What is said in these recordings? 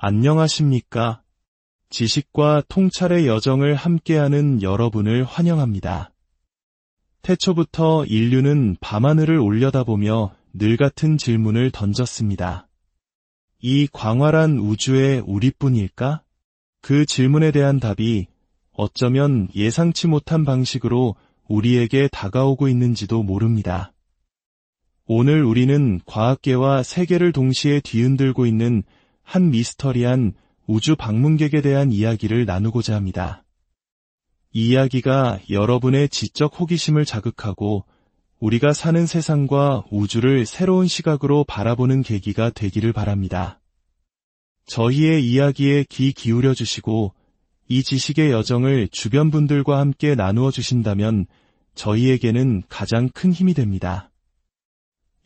안녕하십니까? 지식과 통찰의 여정을 함께하는 여러분을 환영합니다. 태초부터 인류는 밤하늘을 올려다보며 늘 같은 질문을 던졌습니다. 이 광활한 우주에 우리뿐일까? 그 질문에 대한 답이 어쩌면 예상치 못한 방식으로 우리에게 다가오고 있는지도 모릅니다. 오늘 우리는 과학계와 세계를 동시에 뒤흔들고 있는 한 미스터리한 우주 방문객에 대한 이야기를 나누고자 합니다. 이 이야기가 여러분의 지적 호기심을 자극하고 우리가 사는 세상과 우주를 새로운 시각으로 바라보는 계기가 되기를 바랍니다. 저희의 이야기에 귀 기울여 주시고 이 지식의 여정을 주변 분들과 함께 나누어 주신다면 저희에게는 가장 큰 힘이 됩니다.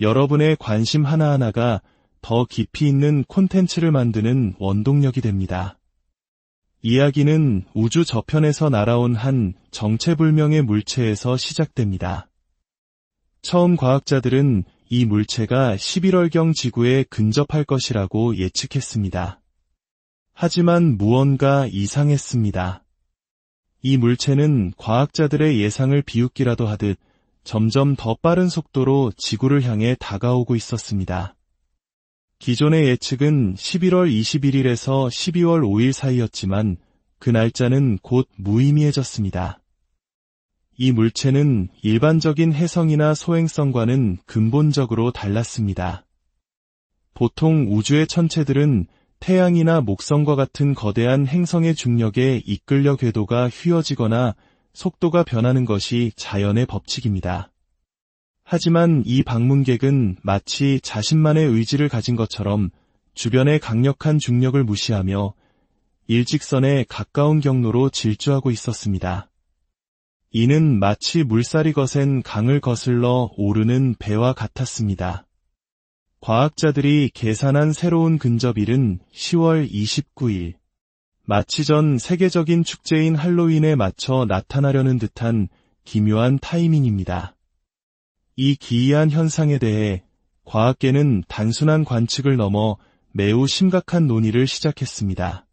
여러분의 관심 하나하나가 더 깊이 있는 콘텐츠를 만드는 원동력이 됩니다. 이야기는 우주 저편에서 날아온 한 정체불명의 물체에서 시작됩니다. 처음 과학자들은 이 물체가 11월경 지구에 근접할 것이라고 예측했습니다. 하지만 무언가 이상했습니다. 이 물체는 과학자들의 예상을 비웃기라도 하듯 점점 더 빠른 속도로 지구를 향해 다가오고 있었습니다. 기존의 예측은 11월 21일에서 12월 5일 사이였지만 그 날짜는 곧 무의미해졌습니다. 이 물체는 일반적인 혜성이나 소행성과는 근본적으로 달랐습니다. 보통 우주의 천체들은 태양이나 목성과 같은 거대한 행성의 중력에 이끌려 궤도가 휘어지거나 속도가 변하는 것이 자연의 법칙입니다. 하지만 이 방문객은 마치 자신만의 의지를 가진 것처럼 주변의 강력한 중력을 무시하며 일직선에 가까운 경로로 질주하고 있었습니다. 이는 마치 물살이 거센 강을 거슬러 오르는 배와 같았습니다. 과학자들이 계산한 새로운 근접일은 10월 29일. 마치 전 세계적인 축제인 할로윈에 맞춰 나타나려는 듯한 기묘한 타이밍입니다. 이 기이한 현상에 대해 과학계는 단순한 관측을 넘어 매우 심각한 논의를 시작했습니다.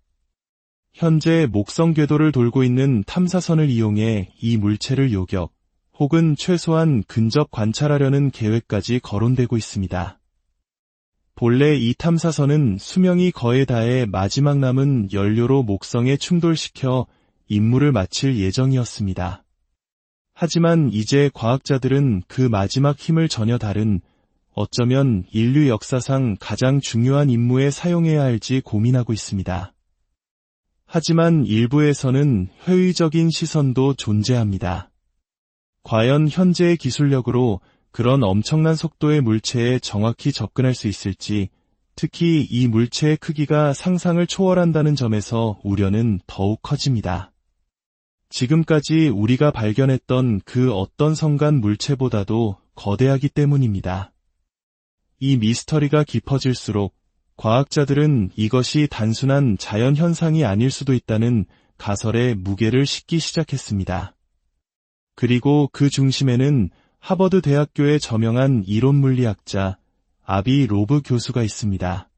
현재 목성 궤도를 돌고 있는 탐사선을 이용해 이 물체를 요격 혹은 최소한 근접 관찰하려는 계획까지 거론되고 있습니다. 본래 이 탐사선은 수명이 거의 다해 마지막 남은 연료로 목성에 충돌시켜 임무를 마칠 예정이었습니다. 하지만 이제 과학자들은 그 마지막 힘을 전혀 다른 어쩌면 인류 역사상 가장 중요한 임무에 사용해야 할지 고민하고 있습니다. 하지만 일부에서는 회의적인 시선도 존재합니다. 과연 현재의 기술력으로 그런 엄청난 속도의 물체에 정확히 접근할 수 있을지, 특히 이 물체의 크기가 상상을 초월한다는 점에서 우려는 더욱 커집니다. 지금까지 우리가 발견했던 그 어떤 성간 물체보다도 거대하기 때문입니다. 이 미스터리가 깊어질수록 과학자들은 이것이 단순한 자연 현상이 아닐 수도 있다는 가설에 무게를 싣기 시작했습니다. 그리고 그 중심에는 하버드 대학교의 저명한 이론물리학자 아비 로브 교수가 있습니다.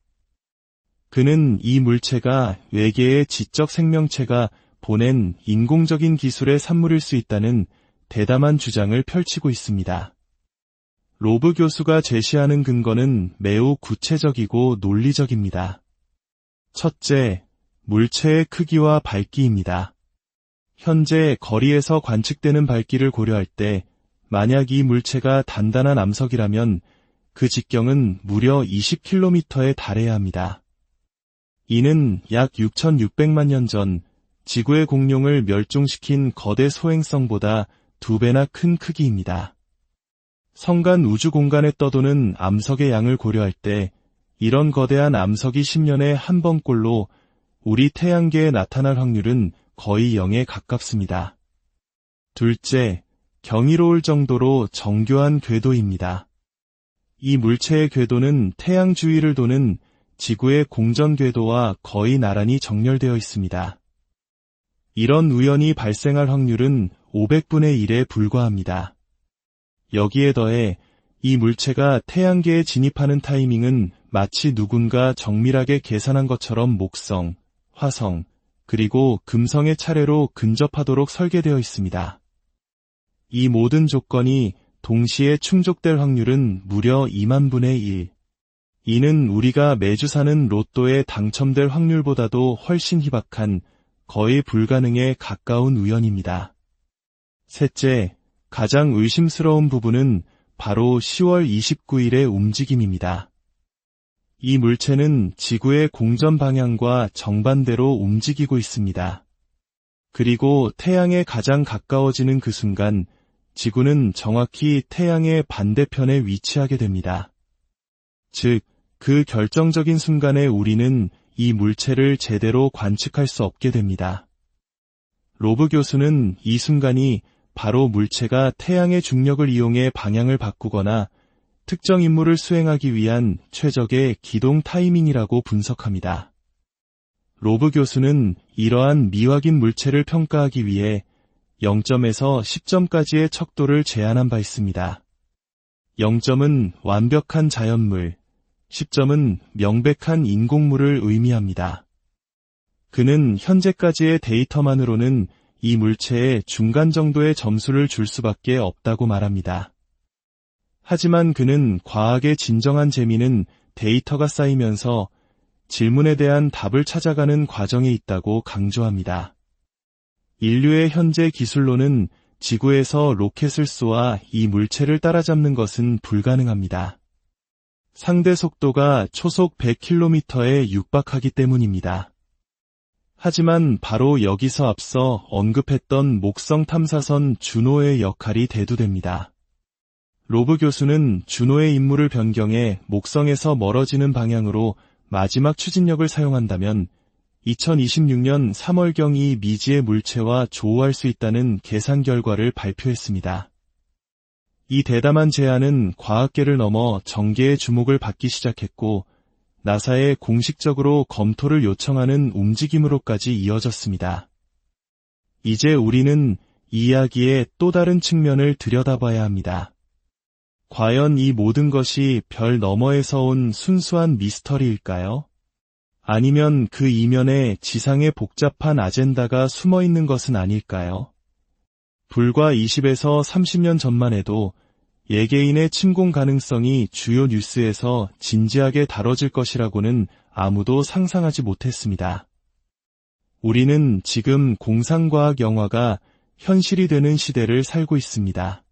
그는 이 물체가 외계의 지적 생명체가 보낸 인공적인 기술의 산물일 수 있다는 대담한 주장을 펼치고 있습니다. 로브 교수가 제시하는 근거는 매우 구체적이고 논리적입니다. 첫째, 물체의 크기와 밝기입니다. 현재 거리에서 관측되는 밝기를 고려할 때 만약 이 물체가 단단한 암석이라면 그 직경은 무려 20km에 달해야 합니다. 이는 약 6,600만 년 전 지구의 공룡을 멸종시킨 거대 소행성보다 2배나 큰 크기입니다. 성간 우주 공간에 떠도는 암석의 양을 고려할 때 이런 거대한 암석이 10년에 한 번꼴로 우리 태양계에 나타날 확률은 거의 0에 가깝습니다. 둘째, 경이로울 정도로 정교한 궤도입니다. 이 물체의 궤도는 태양 주위를 도는 지구의 공전 궤도와 거의 나란히 정렬되어 있습니다. 이런 우연이 발생할 확률은 500분의 1에 불과합니다. 여기에 더해 이 물체가 태양계에 진입하는 타이밍은 마치 누군가 정밀하게 계산한 것처럼 목성, 화성, 그리고 금성의 차례로 근접하도록 설계되어 있습니다. 이 모든 조건이 동시에 충족될 확률은 무려 2만 분의 1. 이는 우리가 매주 사는 로또에 당첨될 확률보다도 훨씬 희박한, 거의 불가능에 가까운 우연입니다. 셋째, 가장 의심스러운 부분은 바로 10월 29일의 움직임입니다. 이 물체는 지구의 공전 방향과 정반대로 움직이고 있습니다. 그리고 태양에 가장 가까워지는 그 순간, 지구는 정확히 태양의 반대편에 위치하게 됩니다. 즉, 그 결정적인 순간에 우리는 이 물체를 제대로 관측할 수 없게 됩니다. 로브 교수는 이 순간이 바로 물체가 태양의 중력을 이용해 방향을 바꾸거나 특정 임무를 수행하기 위한 최적의 기동 타이밍이라고 분석합니다. 로브 교수는 이러한 미확인 물체를 평가하기 위해 0점에서 10점까지의 척도를 제한한 바 있습니다. 0점은 완벽한 자연물, 10점은 명백한 인공물을 의미합니다. 그는 현재까지의 데이터만으로는 이 물체에 중간 정도의 점수를 줄 수밖에 없다고 말합니다. 하지만 그는 과학의 진정한 재미는 데이터가 쌓이면서 질문에 대한 답을 찾아가는 과정에 있다고 강조합니다. 인류의 현재 기술로는 지구에서 로켓을 쏘아 이 물체를 따라잡는 것은 불가능합니다. 상대 속도가 초속 100km에 육박하기 때문입니다. 하지만 바로 여기서 앞서 언급했던 목성 탐사선 주노의 역할이 대두됩니다. 로브 교수는 주노의 임무를 변경해 목성에서 멀어지는 방향으로 마지막 추진력을 사용한다면 2026년 3월경 이 미지의 물체와 조우할 수 있다는 계산 결과를 발표했습니다. 이 대담한 제안은 과학계를 넘어 정계의 주목을 받기 시작했고 나사에 공식적으로 검토를 요청하는 움직임으로까지 이어졌습니다. 이제 우리는 이 이야기의 또 다른 측면을 들여다봐야 합니다. 과연 이 모든 것이 별 너머에서 온 순수한 미스터리일까요? 아니면 그 이면에 지상의 복잡한 아젠다가 숨어 있는 것은 아닐까요? 불과 20에서 30년 전만 해도 예개인의 침공 가능성이 주요 뉴스에서 진지하게 다뤄질 것이라고는 아무도 상상하지 못했습니다. 우리는 지금 공상과학 영화가 현실이 되는 시대를 살고 있습니다.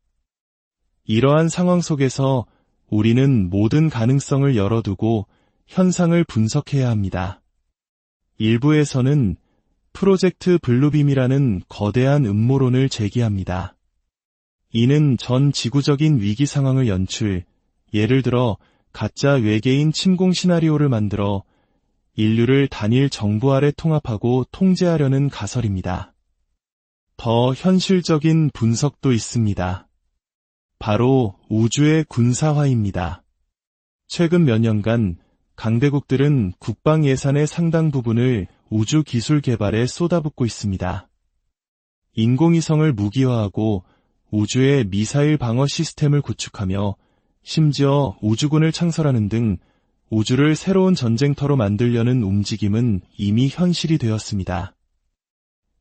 이러한 상황 속에서 우리는 모든 가능성을 열어두고 현상을 분석해야 합니다. 일부에서는 프로젝트 블루빔이라는 거대한 음모론을 제기합니다. 이는 전 지구적인 위기 상황을 예를 들어 가짜 외계인 침공 시나리오를 만들어 인류를 단일 정부 아래 통합하고 통제하려는 가설입니다. 더 현실적인 분석도 있습니다. 바로 우주의 군사화입니다. 최근 몇 년간 강대국들은 국방 예산의 상당 부분을 우주 기술 개발에 쏟아붓고 있습니다. 인공위성을 무기화하고 우주의 미사일 방어 시스템을 구축하며 심지어 우주군을 창설하는 등 우주를 새로운 전쟁터로 만들려는 움직임은 이미 현실이 되었습니다.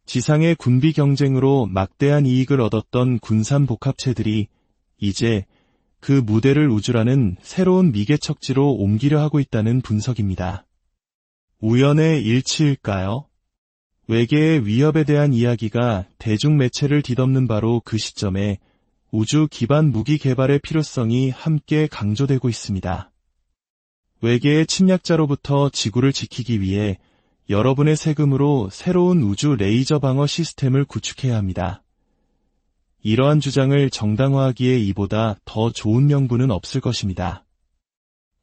지상의 군비 경쟁으로 막대한 이익을 얻었던 군산 복합체들이 이제 그 무대를 우주라는 새로운 미개척지로 옮기려 하고 있다는 분석입니다. 우연의 일치일까요? 외계의 위협에 대한 이야기가 대중매체를 뒤덮는 바로 그 시점에 우주 기반 무기 개발의 필요성이 함께 강조되고 있습니다. 외계의 침략자로부터 지구를 지키기 위해 여러분의 세금으로 새로운 우주 레이저 방어 시스템을 구축해야 합니다. 이러한 주장을 정당화하기에 이보다 더 좋은 명분은 없을 것입니다.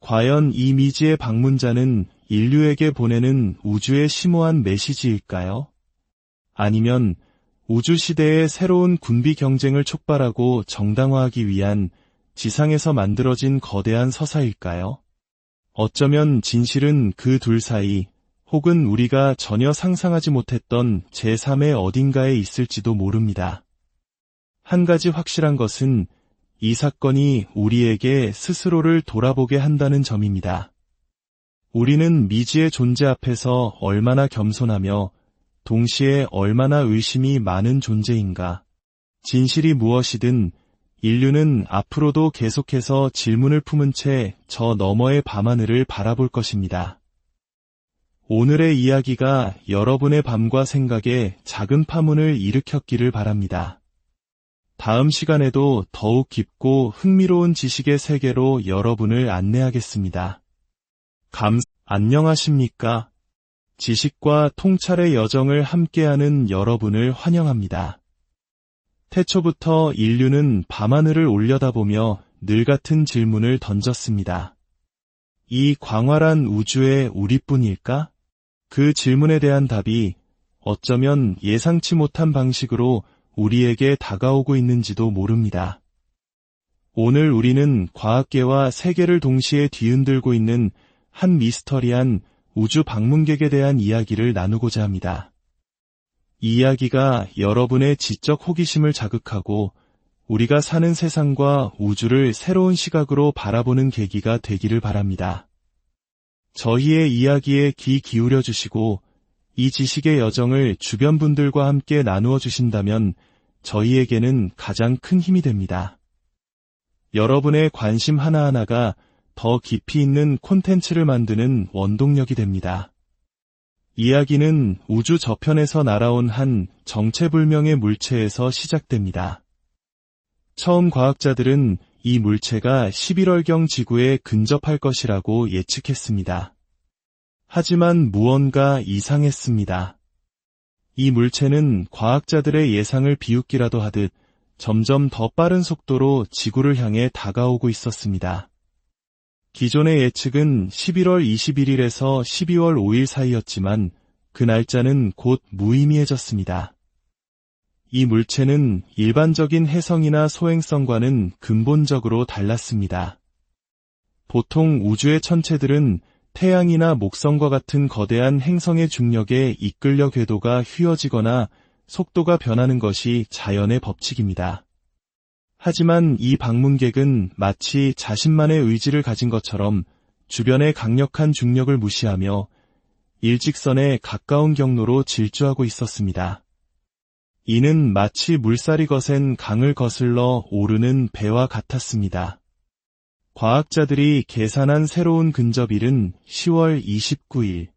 과연 이 미지의 방문자는 인류에게 보내는 우주의 심오한 메시지일까요? 아니면 우주 시대의 새로운 군비 경쟁을 촉발하고 정당화하기 위한 지상에서 만들어진 거대한 서사일까요? 어쩌면 진실은 그 둘 사이 혹은 우리가 전혀 상상하지 못했던 제3의 어딘가에 있을지도 모릅니다. 한 가지 확실한 것은 이 사건이 우리에게 스스로를 돌아보게 한다는 점입니다. 우리는 미지의 존재 앞에서 얼마나 겸손하며 동시에 얼마나 의심이 많은 존재인가. 진실이 무엇이든 인류는 앞으로도 계속해서 질문을 품은 채 저 너머의 밤하늘을 바라볼 것입니다. 오늘의 이야기가 여러분의 밤과 생각에 작은 파문을 일으켰기를 바랍니다. 다음 시간에도 더욱 깊고 흥미로운 지식의 세계로 여러분을 안내하겠습니다. 안녕하십니까? 지식과 통찰의 여정을 함께하는 여러분을 환영합니다. 태초부터 인류는 밤하늘을 올려다보며 늘 같은 질문을 던졌습니다. 이 광활한 우주의 우리뿐일까? 그 질문에 대한 답이 어쩌면 예상치 못한 방식으로 우리에게 다가오고 있는지도 모릅니다. 오늘 우리는 과학계와 세계를 동시에 뒤흔들고 있는 한 미스터리한 우주 방문객에 대한 이야기를 나누고자 합니다. 이 이야기가 여러분의 지적 호기심을 자극하고 우리가 사는 세상과 우주를 새로운 시각으로 바라보는 계기가 되기를 바랍니다. 저희의 이야기에 귀 기울여 주시고 이 지식의 여정을 주변 분들과 함께 나누어 주신다면 저희에게는 가장 큰 힘이 됩니다. 여러분의 관심 하나하나가 더 깊이 있는 콘텐츠를 만드는 원동력이 됩니다. 이야기는 우주 저편에서 날아온 한 정체불명의 물체에서 시작됩니다. 처음 과학자들은 이 물체가 11월경 지구에 근접할 것이라고 예측했습니다. 하지만 무언가 이상했습니다. 이 물체는 과학자들의 예상을 비웃기라도 하듯 점점 더 빠른 속도로 지구를 향해 다가오고 있었습니다. 기존의 예측은 11월 21일에서 12월 5일 사이였지만 그 날짜는 곧 무의미해졌습니다. 이 물체는 일반적인 혜성이나 소행성과는 근본적으로 달랐습니다. 보통 우주의 천체들은 태양이나 목성과 같은 거대한 행성의 중력에 이끌려 궤도가 휘어지거나 속도가 변하는 것이 자연의 법칙입니다. 하지만 이 방문객은 마치 자신만의 의지를 가진 것처럼 주변의 강력한 중력을 무시하며 일직선에 가까운 경로로 질주하고 있었습니다. 이는 마치 물살이 거센 강을 거슬러 오르는 배와 같았습니다. 과학자들이 계산한 새로운 근접일은 10월 29일.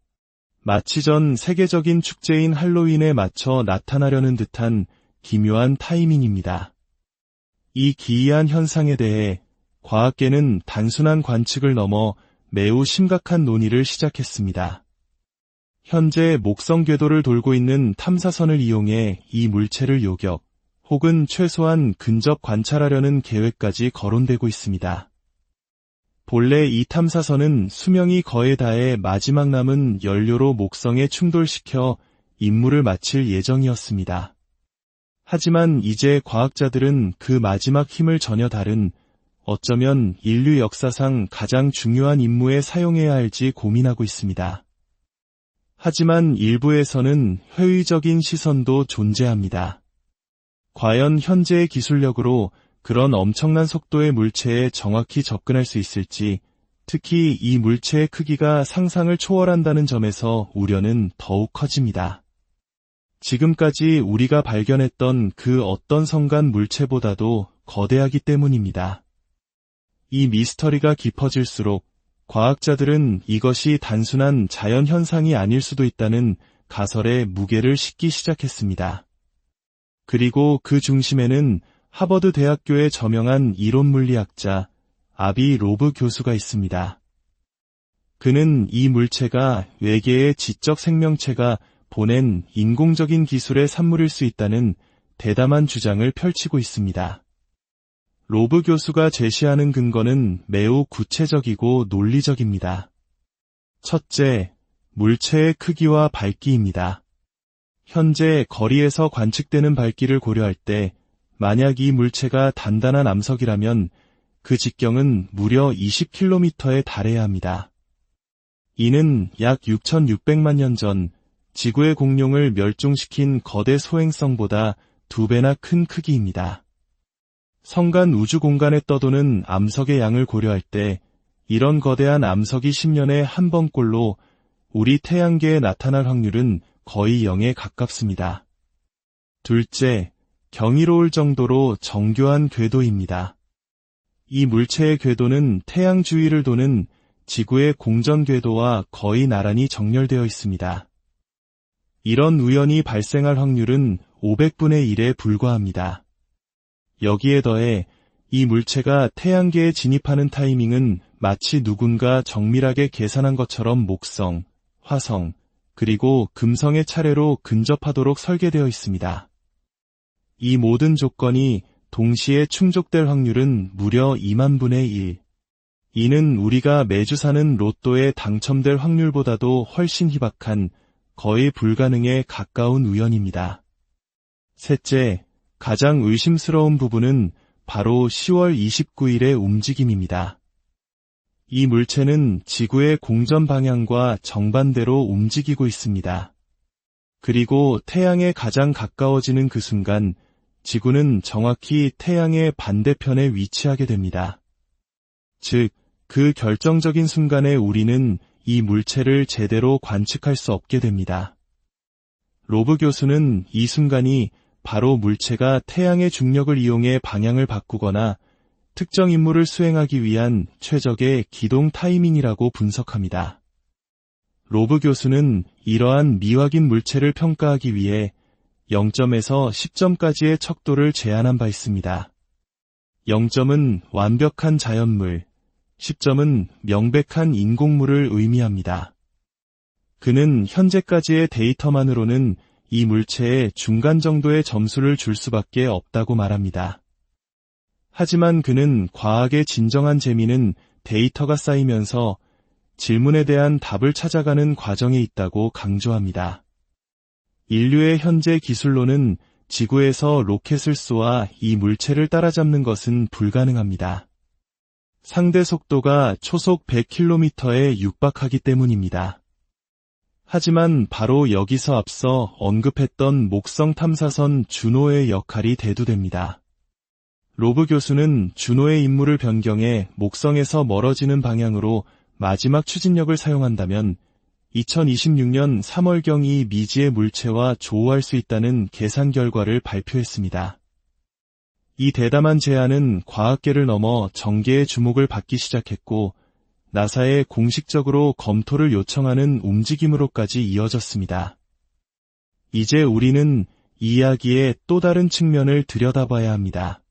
마치 전 세계적인 축제인 할로윈에 맞춰 나타나려는 듯한 기묘한 타이밍입니다. 이 기이한 현상에 대해 과학계는 단순한 관측을 넘어 매우 심각한 논의를 시작했습니다. 현재 목성 궤도를 돌고 있는 탐사선을 이용해 이 물체를 요격 혹은 최소한 근접 관찰하려는 계획까지 거론되고 있습니다. 본래 이 탐사선은 수명이 거의 다해 마지막 남은 연료로 목성에 충돌시켜 임무를 마칠 예정이었습니다. 하지만 이제 과학자들은 그 마지막 힘을 전혀 다른 어쩌면 인류 역사상 가장 중요한 임무에 사용해야 할지 고민하고 있습니다. 하지만 일부에서는 회의적인 시선도 존재합니다. 과연 현재의 기술력으로 그런 엄청난 속도의 물체에 정확히 접근할 수 있을지, 특히 이 물체의 크기가 상상을 초월한다는 점에서 우려는 더욱 커집니다. 지금까지 우리가 발견했던 그 어떤 성간 물체보다도 거대하기 때문입니다. 이 미스터리가 깊어질수록 과학자들은 이것이 단순한 자연 현상이 아닐 수도 있다는 가설에 무게를 싣기 시작했습니다. 그리고 그 중심에는 하버드 대학교의 저명한 이론물리학자 아비 로브 교수가 있습니다. 그는 이 물체가 외계의 지적 생명체가 보낸 인공적인 기술의 산물일 수 있다는 대담한 주장을 펼치고 있습니다. 로브 교수가 제시하는 근거는 매우 구체적이고 논리적입니다. 첫째, 물체의 크기와 밝기입니다. 현재 거리에서 관측되는 밝기를 고려할 때 만약 이 물체가 단단한 암석이라면 그 직경은 무려 20km에 달해야 합니다. 이는 약 6,600만 년 전 지구의 공룡을 멸종시킨 거대 소행성보다 2배나 큰 크기입니다. 성간 우주 공간에 떠도는 암석의 양을 고려할 때 이런 거대한 암석이 10년에 한 번꼴로 우리 태양계에 나타날 확률은 거의 0에 가깝습니다. 둘째, 경이로울 정도로 정교한 궤도입니다. 이 물체의 궤도는 태양 주위를 도는 지구의 공전 궤도와 거의 나란히 정렬되어 있습니다. 이런 우연이 발생할 확률은 500분의 1에 불과합니다. 여기에 더해 이 물체가 태양계에 진입하는 타이밍은 마치 누군가 정밀하게 계산한 것처럼 목성, 화성, 그리고 금성의 차례로 근접하도록 설계되어 있습니다. 이 모든 조건이 동시에 충족될 확률은 무려 2만 분의 1. 이는 우리가 매주 사는 로또에 당첨될 확률보다도 훨씬 희박한 거의 불가능에 가까운 우연입니다. 셋째, 가장 의심스러운 부분은 바로 10월 29일의 움직임입니다. 이 물체는 지구의 공전 방향과 정반대로 움직이고 있습니다. 그리고 태양에 가장 가까워지는 그 순간 지구는 정확히 태양의 반대편에 위치하게 됩니다. 즉, 그 결정적인 순간에 우리는 이 물체를 제대로 관측할 수 없게 됩니다. 로브 교수는 이 순간이 바로 물체가 태양의 중력을 이용해 방향을 바꾸거나 특정 임무를 수행하기 위한 최적의 기동 타이밍이라고 분석합니다. 로브 교수는 이러한 미확인 물체를 평가하기 위해 0점에서 10점까지의 척도를 제한한 바 있습니다. 0점은 완벽한 자연물, 10점은 명백한 인공물을 의미합니다. 그는 현재까지의 데이터만으로는 이 물체에 중간 정도의 점수를 줄 수밖에 없다고 말합니다. 하지만 그는 과학의 진정한 재미는 데이터가 쌓이면서 질문에 대한 답을 찾아가는 과정에 있다고 강조합니다. 인류의 현재 기술로는 지구에서 로켓을 쏘아 이 물체를 따라잡는 것은 불가능합니다. 상대 속도가 초속 100km에 육박하기 때문입니다. 하지만 바로 여기서 앞서 언급했던 목성 탐사선 주노의 역할이 대두됩니다. 로브 교수는 주노의 임무를 변경해 목성에서 멀어지는 방향으로 마지막 추진력을 사용한다면 2026년 3월경 이 미지의 물체와 조우할 수 있다는 계산 결과를 발표했습니다. 이 대담한 제안은 과학계를 넘어 정계의 주목을 받기 시작했고 나사에 공식적으로 검토를 요청하는 움직임으로까지 이어졌습니다. 이제 우리는 이 이야기의 또 다른 측면을 들여다봐야 합니다.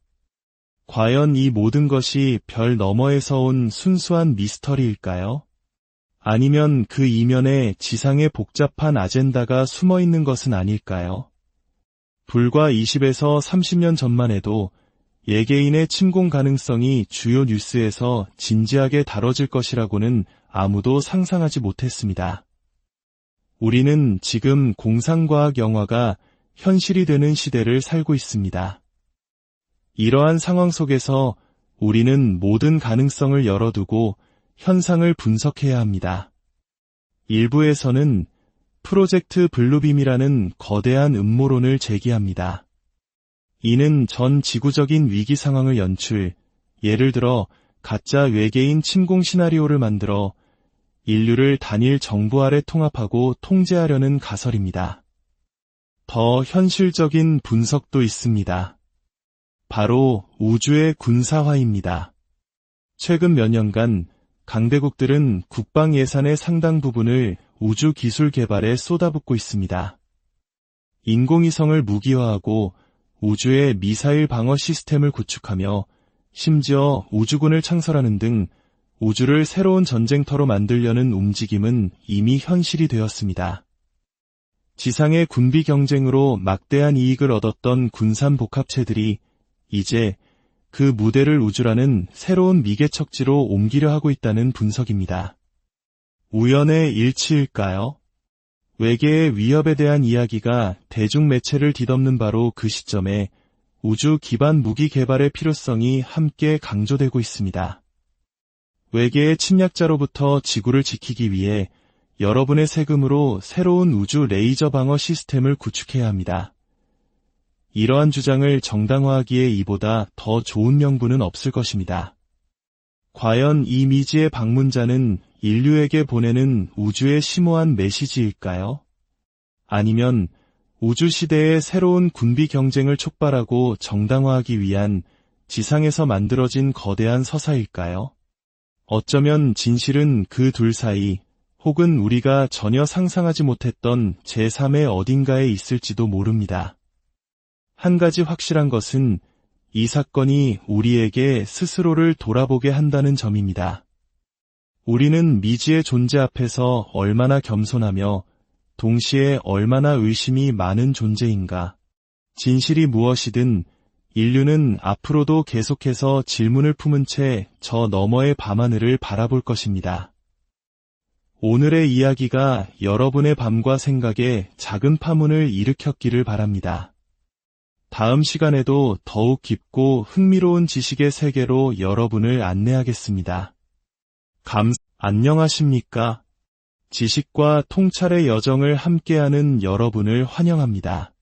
과연 이 모든 것이 별 너머에서 온 순수한 미스터리일까요? 아니면 그 이면에 지상의 복잡한 아젠다가 숨어 있는 것은 아닐까요? 불과 20에서 30년 전만 해도 예개인의 침공 가능성이 주요 뉴스에서 진지하게 다뤄질 것이라고는 아무도 상상하지 못했습니다. 우리는 지금 공상과학 영화가 현실이 되는 시대를 살고 있습니다. 이러한 상황 속에서 우리는 모든 가능성을 열어두고 현상을 분석해야 합니다. 일부에서는 프로젝트 블루빔이라는 거대한 음모론을 제기합니다. 이는 전 지구적인 위기 상황을 예를 들어 가짜 외계인 침공 시나리오를 만들어 인류를 단일 정부 아래 통합하고 통제하려는 가설입니다. 더 현실적인 분석도 있습니다. 바로 우주의 군사화입니다. 최근 몇 년간 강대국들은 국방 예산의 상당 부분을 우주 기술 개발에 쏟아붓고 있습니다. 인공위성을 무기화하고 우주의 미사일 방어 시스템을 구축하며 심지어 우주군을 창설하는 등 우주를 새로운 전쟁터로 만들려는 움직임은 이미 현실이 되었습니다. 지상의 군비 경쟁으로 막대한 이익을 얻었던 군산 복합체들이 이제 그 무대를 우주라는 새로운 미개척지로 옮기려 하고 있다는 분석입니다. 우연의 일치일까요? 외계의 위협에 대한 이야기가 대중매체를 뒤덮는 바로 그 시점에 우주 기반 무기 개발의 필요성이 함께 강조되고 있습니다. 외계의 침략자로부터 지구를 지키기 위해 여러분의 세금으로 새로운 우주 레이저 방어 시스템을 구축해야 합니다. 이러한 주장을 정당화하기에 이보다 더 좋은 명분은 없을 것입니다. 과연 이 미지의 방문자는 인류에게 보내는 우주의 심오한 메시지일까요? 아니면 우주시대의 새로운 군비 경쟁을 촉발하고 정당화하기 위한 지상에서 만들어진 거대한 서사일까요? 어쩌면 진실은 그 둘 사이, 혹은 우리가 전혀 상상하지 못했던 제3의 어딘가에 있을지도 모릅니다. 한 가지 확실한 것은 이 사건이 우리에게 스스로를 돌아보게 한다는 점입니다. 우리는 미지의 존재 앞에서 얼마나 겸손하며 동시에 얼마나 의심이 많은 존재인가. 진실이 무엇이든 인류는 앞으로도 계속해서 질문을 품은 채 저 너머의 밤하늘을 바라볼 것입니다. 오늘의 이야기가 여러분의 밤과 생각에 작은 파문을 일으켰기를 바랍니다. 다음 시간에도 더욱 깊고 흥미로운 지식의 세계로 여러분을 안내하겠습니다. 안녕하십니까? 지식과 통찰의 여정을 함께하는 여러분을 환영합니다.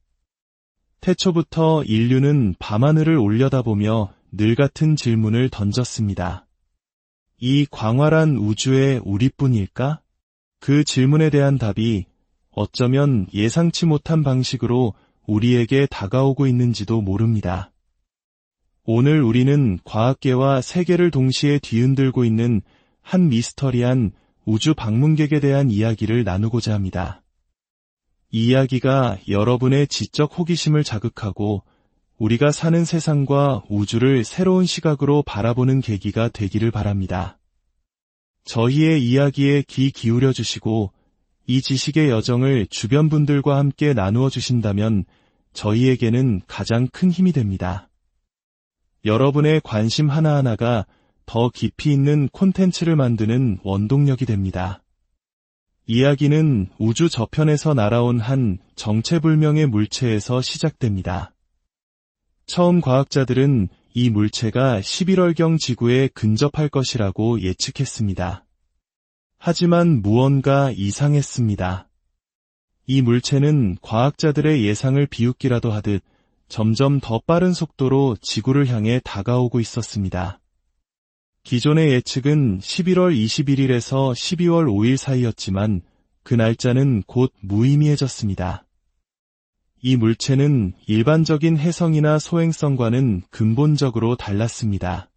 태초부터 인류는 밤하늘을 올려다보며 늘 같은 질문을 던졌습니다. 이 광활한 우주의 우리뿐일까? 그 질문에 대한 답이 어쩌면 예상치 못한 방식으로 우리에게 다가오고 있는지도 모릅니다. 오늘 우리는 과학계와 세계를 동시에 뒤흔들고 있는 한 미스터리한 우주 방문객에 대한 이야기를 나누고자 합니다. 이 이야기가 여러분의 지적 호기심을 자극하고 우리가 사는 세상과 우주를 새로운 시각으로 바라보는 계기가 되기를 바랍니다. 저희의 이야기에 귀 기울여 주시고 이 지식의 여정을 주변 분들과 함께 나누어 주신다면 저희에게는 가장 큰 힘이 됩니다. 여러분의 관심 하나하나가 더 깊이 있는 콘텐츠를 만드는 원동력이 됩니다. 이야기는 우주 저편에서 날아온 한 정체불명의 물체에서 시작됩니다. 처음 과학자들은 이 물체가 11월경 지구에 근접할 것이라고 예측했습니다. 하지만 무언가 이상했습니다. 이 물체는 과학자들의 예상을 비웃기라도 하듯 점점 더 빠른 속도로 지구를 향해 다가오고 있었습니다. 기존의 예측은 11월 21일에서 12월 5일 사이였지만 그 날짜는 곧 무의미해졌습니다. 이 물체는 일반적인 혜성이나 소행성과는 근본적으로 달랐습니다.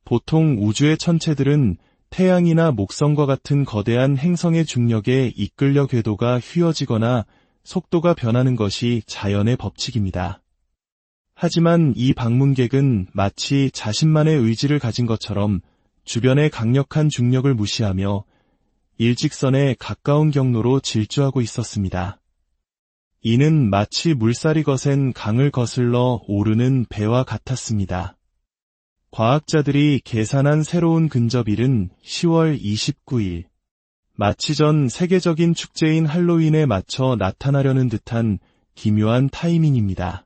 보통 우주의 천체들은 태양이나 목성과 같은 거대한 행성의 중력에 이끌려 궤도가 휘어지거나 속도가 변하는 것이 자연의 법칙입니다. 하지만 이 방문객은 마치 자신만의 의지를 가진 것처럼 주변의 강력한 중력을 무시하며 일직선에 가까운 경로로 질주하고 있었습니다. 이는 마치 물살이 거센 강을 거슬러 오르는 배와 같았습니다. 과학자들이 계산한 새로운 근접일은 10월 29일. 마치 전 세계적인 축제인 할로윈에 맞춰 나타나려는 듯한 기묘한 타이밍입니다.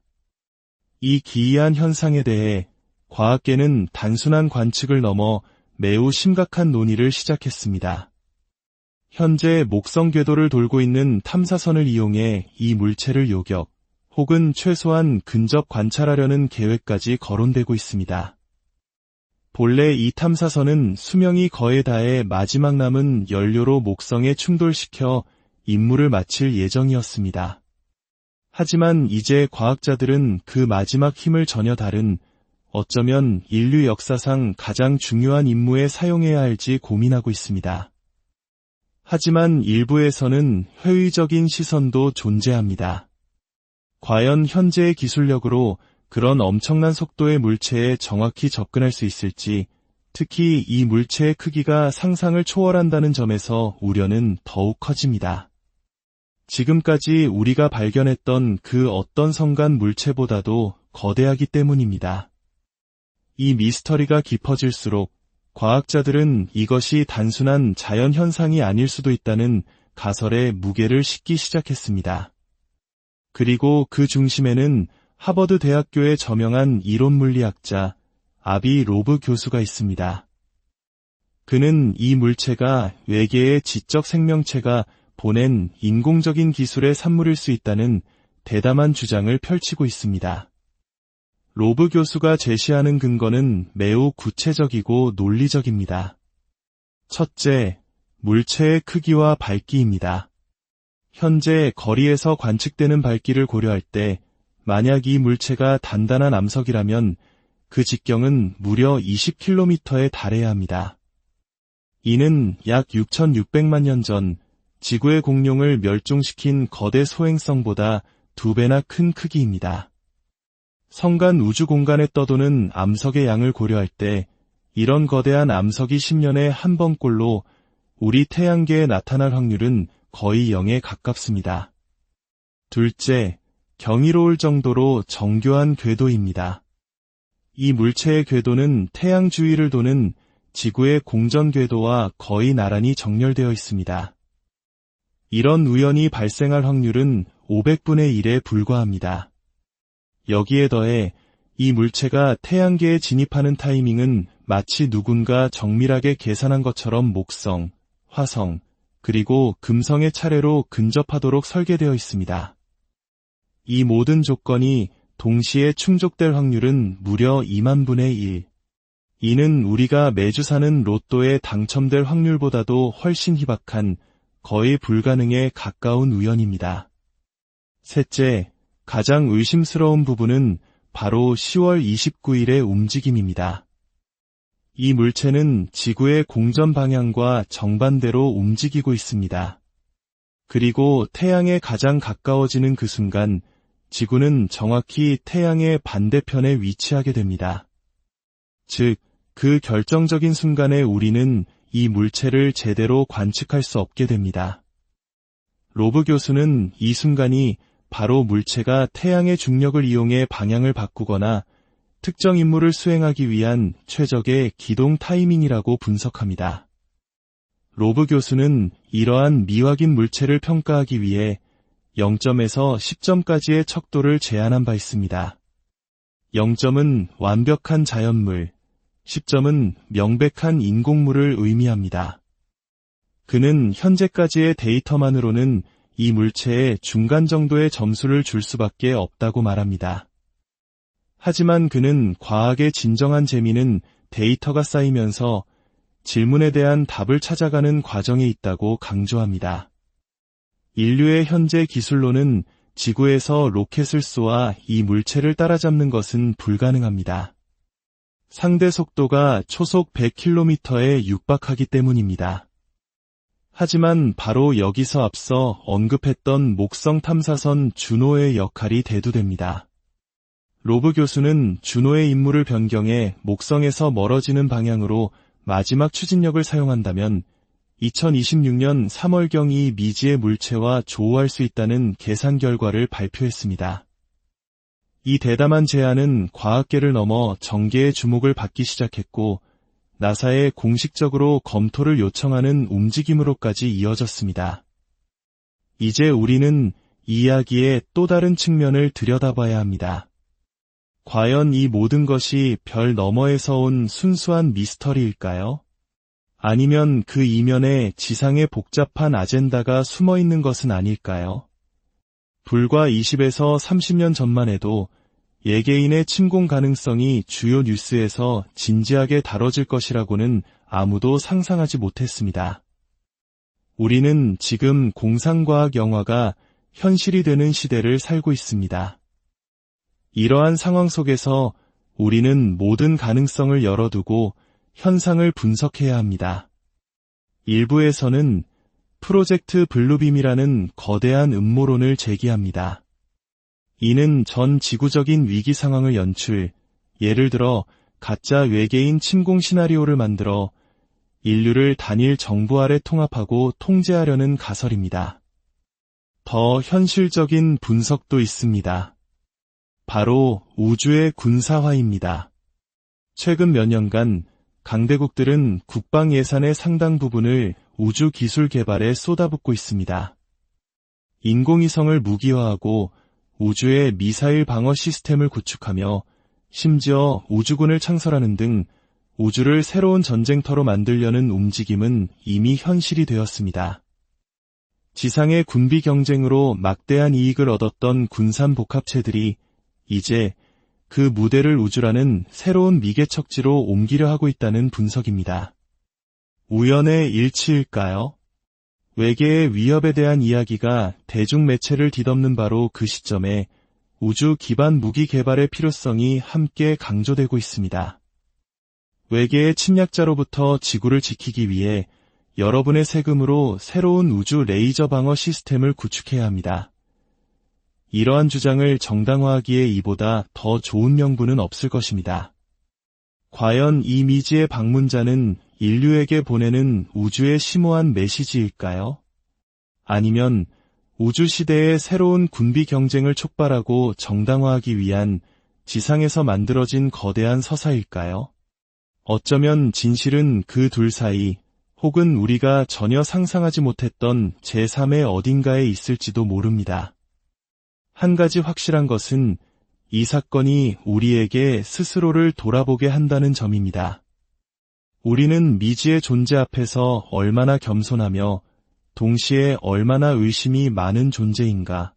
이 기이한 현상에 대해 과학계는 단순한 관측을 넘어 매우 심각한 논의를 시작했습니다. 현재 목성 궤도를 돌고 있는 탐사선을 이용해 이 물체를 요격, 혹은 최소한 근접 관찰하려는 계획까지 거론되고 있습니다. 본래 이 탐사선은 수명이 거의 다해 마지막 남은 연료로 목성에 충돌시켜 임무를 마칠 예정이었습니다. 하지만 이제 과학자들은 그 마지막 힘을 전혀 다른, 어쩌면 인류 역사상 가장 중요한 임무에 사용해야 할지 고민하고 있습니다. 하지만 일부에서는 회의적인 시선도 존재합니다. 과연 현재의 기술력으로 그런 엄청난 속도의 물체에 정확히 접근할 수 있을지, 특히 이 물체의 크기가 상상을 초월한다는 점에서 우려는 더욱 커집니다. 지금까지 우리가 발견했던 그 어떤 성간 물체보다도 거대하기 때문입니다. 이 미스터리가 깊어질수록 과학자들은 이것이 단순한 자연 현상이 아닐 수도 있다는 가설에 무게를 싣기 시작했습니다. 그리고 그 중심에는 하버드 대학교의 저명한 이론물리학자 아비 로브 교수가 있습니다. 그는 이 물체가 외계의 지적 생명체가 보낸 인공적인 기술의 산물일 수 있다는 대담한 주장을 펼치고 있습니다. 로브 교수가 제시하는 근거는 매우 구체적이고 논리적입니다. 첫째, 물체의 크기와 밝기입니다. 현재 거리에서 관측되는 밝기를 고려할 때 만약 이 물체가 단단한 암석이라면 그 직경은 무려 20km에 달해야 합니다. 이는 약 6,600만 년 전 지구의 공룡을 멸종시킨 거대 소행성보다 2배나 큰 크기입니다. 성간 우주 공간에 떠도는 암석의 양을 고려할 때 이런 거대한 암석이 10년에 한 번꼴로 우리 태양계에 나타날 확률은 거의 0에 가깝습니다. 둘째, 경이로울 정도로 정교한 궤도입니다. 이 물체의 궤도는 태양 주위를 도는 지구의 공전 궤도와 거의 나란히 정렬되어 있습니다. 이런 우연이 발생할 확률은 500분의 1에 불과합니다. 여기에 더해 이 물체가 태양계에 진입하는 타이밍은 마치 누군가 정밀하게 계산한 것처럼 목성, 화성, 그리고 금성의 차례로 근접하도록 설계되어 있습니다. 이 모든 조건이 동시에 충족될 확률은 무려 2만 분의 1. 이는 우리가 매주 사는 로또에 당첨될 확률보다도 훨씬 희박한 거의 불가능에 가까운 우연입니다. 셋째, 가장 의심스러운 부분은 바로 10월 29일의 움직임입니다. 이 물체는 지구의 공전 방향과 정반대로 움직이고 있습니다. 그리고 태양에 가장 가까워지는 그 순간 지구는 정확히 태양의 반대편에 위치하게 됩니다. 즉, 그 결정적인 순간에 우리는 이 물체를 제대로 관측할 수 없게 됩니다. 로브 교수는 이 순간이 바로 물체가 태양의 중력을 이용해 방향을 바꾸거나 특정 임무를 수행하기 위한 최적의 기동 타이밍이라고 분석합니다. 로브 교수는 이러한 미확인 물체를 평가하기 위해 0점에서 10점까지의 척도를 제한한 바 있습니다. 0점은 완벽한 자연물, 10점은 명백한 인공물을 의미합니다. 그는 현재까지의 데이터만으로는 이 물체에 중간 정도의 점수를 줄 수밖에 없다고 말합니다. 하지만 그는 과학의 진정한 재미는 데이터가 쌓이면서 질문에 대한 답을 찾아가는 과정에 있다고 강조합니다. 인류의 현재 기술로는 지구에서 로켓을 쏘아 이 물체를 따라잡는 것은 불가능합니다. 상대 속도가 초속 100km에 육박하기 때문입니다. 하지만 바로 여기서 앞서 언급했던 목성 탐사선 주노의 역할이 대두됩니다. 로브 교수는 주노의 임무를 변경해 목성에서 멀어지는 방향으로 마지막 추진력을 사용한다면 2026년 3월경 이 미지의 물체와 조우할 수 있다는 계산 결과를 발표했습니다. 이 대담한 제안은 과학계를 넘어 정계의 주목을 받기 시작했고 나사에 공식적으로 검토를 요청하는 움직임으로까지 이어졌습니다. 이제 우리는 이 이야기의 또 다른 측면을 들여다봐야 합니다. 과연 이 모든 것이 별 너머에서 온 순수한 미스터리일까요? 아니면 그 이면에 지상의 복잡한 아젠다가 숨어 있는 것은 아닐까요? 불과 20에서 30년 전만 해도 예개인의 침공 가능성이 주요 뉴스에서 진지하게 다뤄질 것이라고는 아무도 상상하지 못했습니다. 우리는 지금 공상과학 영화가 현실이 되는 시대를 살고 있습니다. 이러한 상황 속에서 우리는 모든 가능성을 열어두고 현상을 분석해야 합니다. 일부에서는 프로젝트 블루빔이라는 거대한 음모론을 제기합니다. 이는 전 지구적인 위기 상황을 예를 들어 가짜 외계인 침공 시나리오를 만들어 인류를 단일 정부 아래 통합하고 통제하려는 가설입니다. 더 현실적인 분석도 있습니다. 바로 우주의 군사화입니다. 최근 몇 년간 강대국들은 국방 예산의 상당 부분을 우주 기술 개발에 쏟아붓고 있습니다. 인공위성을 무기화하고 우주의 미사일 방어 시스템을 구축하며 심지어 우주군을 창설하는 등 우주를 새로운 전쟁터로 만들려는 움직임은 이미 현실이 되었습니다. 지상의 군비 경쟁으로 막대한 이익을 얻었던 군산 복합체들이 이제 그 무대를 우주라는 새로운 미개척지로 옮기려 하고 있다는 분석입니다. 우연의 일치일까요? 외계의 위협에 대한 이야기가 대중매체를 뒤덮는 바로 그 시점에 우주 기반 무기 개발의 필요성이 함께 강조되고 있습니다. 외계의 침략자로부터 지구를 지키기 위해 여러분의 세금으로 새로운 우주 레이저 방어 시스템을 구축해야 합니다. 이러한 주장을 정당화하기에 이보다 더 좋은 명분은 없을 것입니다. 과연 이 미지의 방문자는 인류에게 보내는 우주의 심오한 메시지일까요? 아니면 우주시대의 새로운 군비 경쟁을 촉발하고 정당화하기 위한 지상에서 만들어진 거대한 서사일까요? 어쩌면 진실은 그 둘 사이, 혹은 우리가 전혀 상상하지 못했던 제3의 어딘가에 있을지도 모릅니다. 한 가지 확실한 것은 이 사건이 우리에게 스스로를 돌아보게 한다는 점입니다. 우리는 미지의 존재 앞에서 얼마나 겸손하며 동시에 얼마나 의심이 많은 존재인가.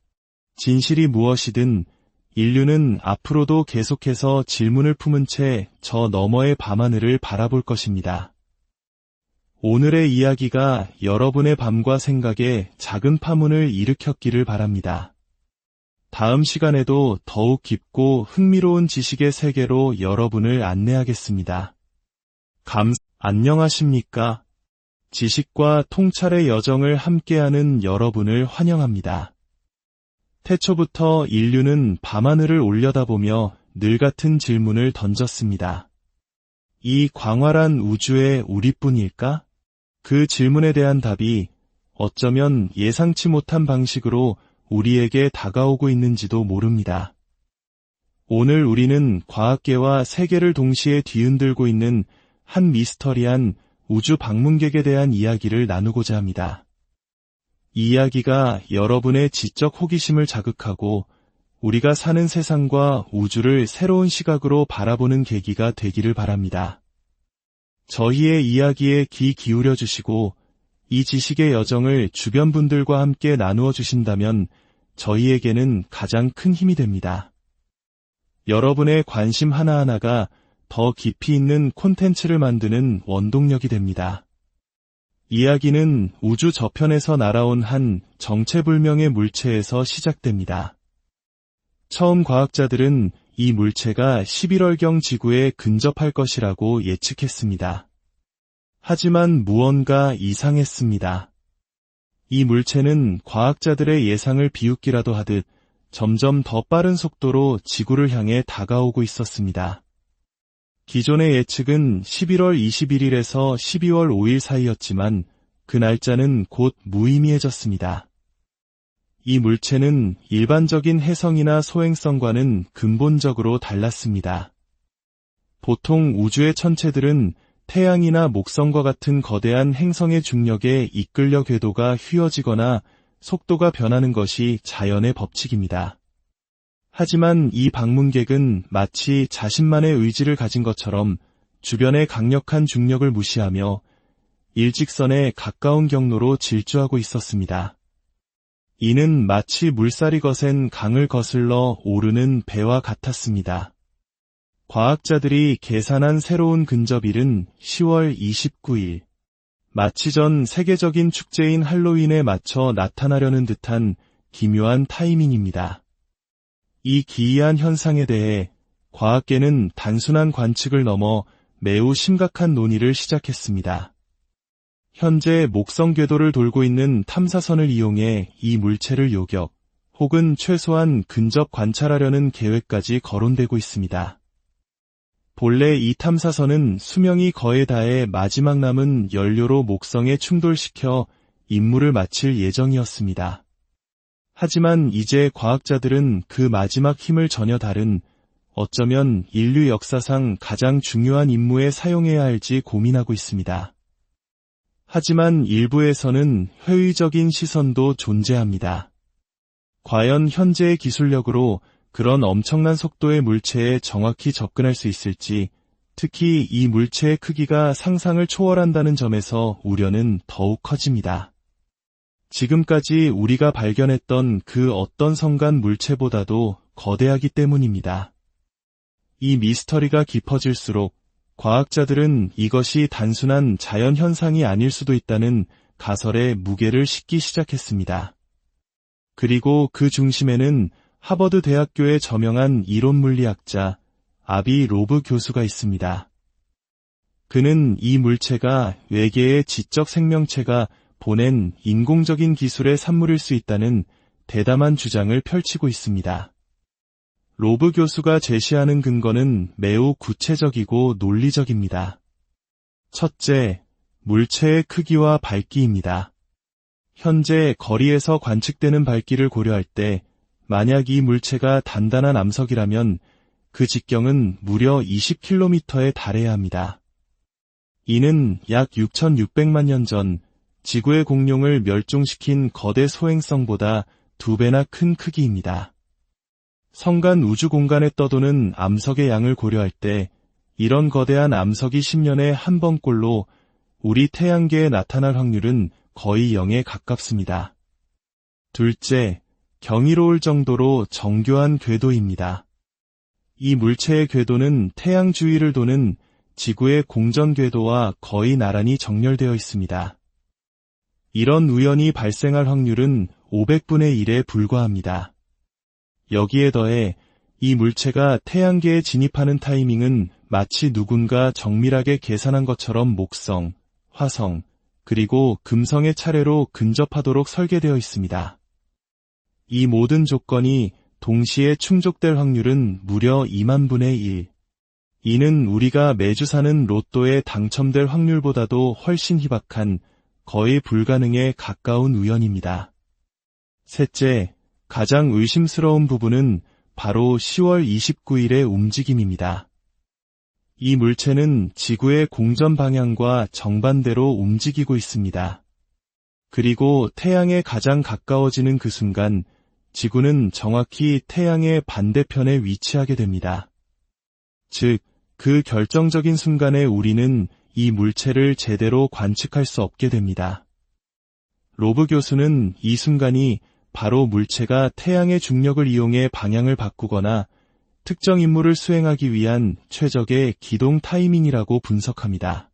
진실이 무엇이든 인류는 앞으로도 계속해서 질문을 품은 채 저 너머의 밤하늘을 바라볼 것입니다. 오늘의 이야기가 여러분의 밤과 생각에 작은 파문을 일으켰기를 바랍니다. 다음 시간에도 더욱 깊고 흥미로운 지식의 세계로 여러분을 안내하겠습니다. 안녕하십니까? 지식과 통찰의 여정을 함께하는 여러분을 환영합니다. 태초부터 인류는 밤하늘을 올려다보며 늘 같은 질문을 던졌습니다. 이 광활한 우주의 우리뿐일까? 그 질문에 대한 답이 어쩌면 예상치 못한 방식으로 우리에게 다가오고 있는지도 모릅니다. 오늘 우리는 과학계와 세계를 동시에 뒤흔들고 있는 한 미스터리한 우주 방문객에 대한 이야기를 나누고자 합니다. 이 이야기가 여러분의 지적 호기심을 자극하고 우리가 사는 세상과 우주를 새로운 시각으로 바라보는 계기가 되기를 바랍니다. 저희의 이야기에 귀 기울여 주시고 이 지식의 여정을 주변 분들과 함께 나누어 주신다면 저희에게는 가장 큰 힘이 됩니다. 여러분의 관심 하나하나가 더 깊이 있는 콘텐츠를 만드는 원동력이 됩니다. 이야기는 우주 저편에서 날아온 한 정체불명의 물체에서 시작됩니다. 처음 과학자들은 이 물체가 11월경 지구에 근접할 것이라고 예측했습니다. 하지만 무언가 이상했습니다. 이 물체는 과학자들의 예상을 비웃기라도 하듯 점점 더 빠른 속도로 지구를 향해 다가오고 있었습니다. 기존의 예측은 11월 21일에서 12월 5일 사이였지만 그 날짜는 곧 무의미해졌습니다. 이 물체는 일반적인 혜성이나 소행성과는 근본적으로 달랐습니다. 보통 우주의 천체들은 태양이나 목성과 같은 거대한 행성의 중력에 이끌려 궤도가 휘어지거나 속도가 변하는 것이 자연의 법칙입니다. 하지만 이 방문객은 마치 자신만의 의지를 가진 것처럼 주변의 강력한 중력을 무시하며 일직선에 가까운 경로로 질주하고 있었습니다. 이는 마치 물살이 거센 강을 거슬러 오르는 배와 같았습니다. 과학자들이 계산한 새로운 근접일은 10월 29일. 마치 전 세계적인 축제인 할로윈에 맞춰 나타나려는 듯한 기묘한 타이밍입니다. 이 기이한 현상에 대해 과학계는 단순한 관측을 넘어 매우 심각한 논의를 시작했습니다. 현재 목성 궤도를 돌고 있는 탐사선을 이용해 이 물체를 요격, 혹은 최소한 근접 관찰하려는 계획까지 거론되고 있습니다. 본래 이 탐사선은 수명이 거의 다해 마지막 남은 연료로 목성에 충돌시켜 임무를 마칠 예정이었습니다. 하지만 이제 과학자들은 그 마지막 힘을 전혀 다른, 어쩌면 인류 역사상 가장 중요한 임무에 사용해야 할지 고민하고 있습니다. 하지만 일부에서는 회의적인 시선도 존재합니다. 과연 현재의 기술력으로 그런 엄청난 속도의 물체에 정확히 접근할 수 있을지, 특히 이 물체의 크기가 상상을 초월한다는 점에서 우려는 더욱 커집니다. 지금까지 우리가 발견했던 그 어떤 성간 물체보다도 거대하기 때문입니다. 이 미스터리가 깊어질수록 과학자들은 이것이 단순한 자연 현상이 아닐 수도 있다는 가설에 무게를 싣기 시작했습니다. 그리고 그 중심에는 하버드 대학교의 저명한 이론물리학자 아비 로브 교수가 있습니다. 그는 이 물체가 외계의 지적 생명체가 보낸 인공적인 기술의 산물일 수 있다는 대담한 주장을 펼치고 있습니다. 로브 교수가 제시하는 근거는 매우 구체적이고 논리적입니다. 첫째, 물체의 크기와 밝기입니다. 현재 거리에서 관측되는 밝기를 고려할 때 만약 이 물체가 단단한 암석이라면 그 직경은 무려 20km에 달해야 합니다. 이는 약 6,600만 년 전 지구의 공룡을 멸종시킨 거대 소행성보다 2배나 큰 크기입니다. 성간 우주 공간에 떠도는 암석의 양을 고려할 때 이런 거대한 암석이 10년에 한 번꼴로 우리 태양계에 나타날 확률은 거의 0에 가깝습니다. 둘째, 경이로울 정도로 정교한 궤도입니다. 이 물체의 궤도는 태양 주위를 도는 지구의 공전 궤도와 거의 나란히 정렬되어 있습니다. 이런 우연이 발생할 확률은 500분의 1에 불과합니다. 여기에 더해 이 물체가 태양계에 진입하는 타이밍은 마치 누군가 정밀하게 계산한 것처럼 목성, 화성, 그리고 금성의 차례로 근접하도록 설계되어 있습니다. 이 모든 조건이 동시에 충족될 확률은 무려 2만 분의 1. 이는 우리가 매주 사는 로또에 당첨될 확률보다도 훨씬 희박한 거의 불가능에 가까운 우연입니다. 셋째, 가장 의심스러운 부분은 바로 10월 29일의 움직임입니다. 이 물체는 지구의 공전 방향과 정반대로 움직이고 있습니다. 그리고 태양에 가장 가까워지는 그 순간 지구는 정확히 태양의 반대편에 위치하게 됩니다. 즉, 그 결정적인 순간에 우리는 이 물체를 제대로 관측할 수 없게 됩니다. 로브 교수는 이 순간이 바로 물체가 태양의 중력을 이용해 방향을 바꾸거나 특정 임무를 수행하기 위한 최적의 기동 타이밍이라고 분석합니다.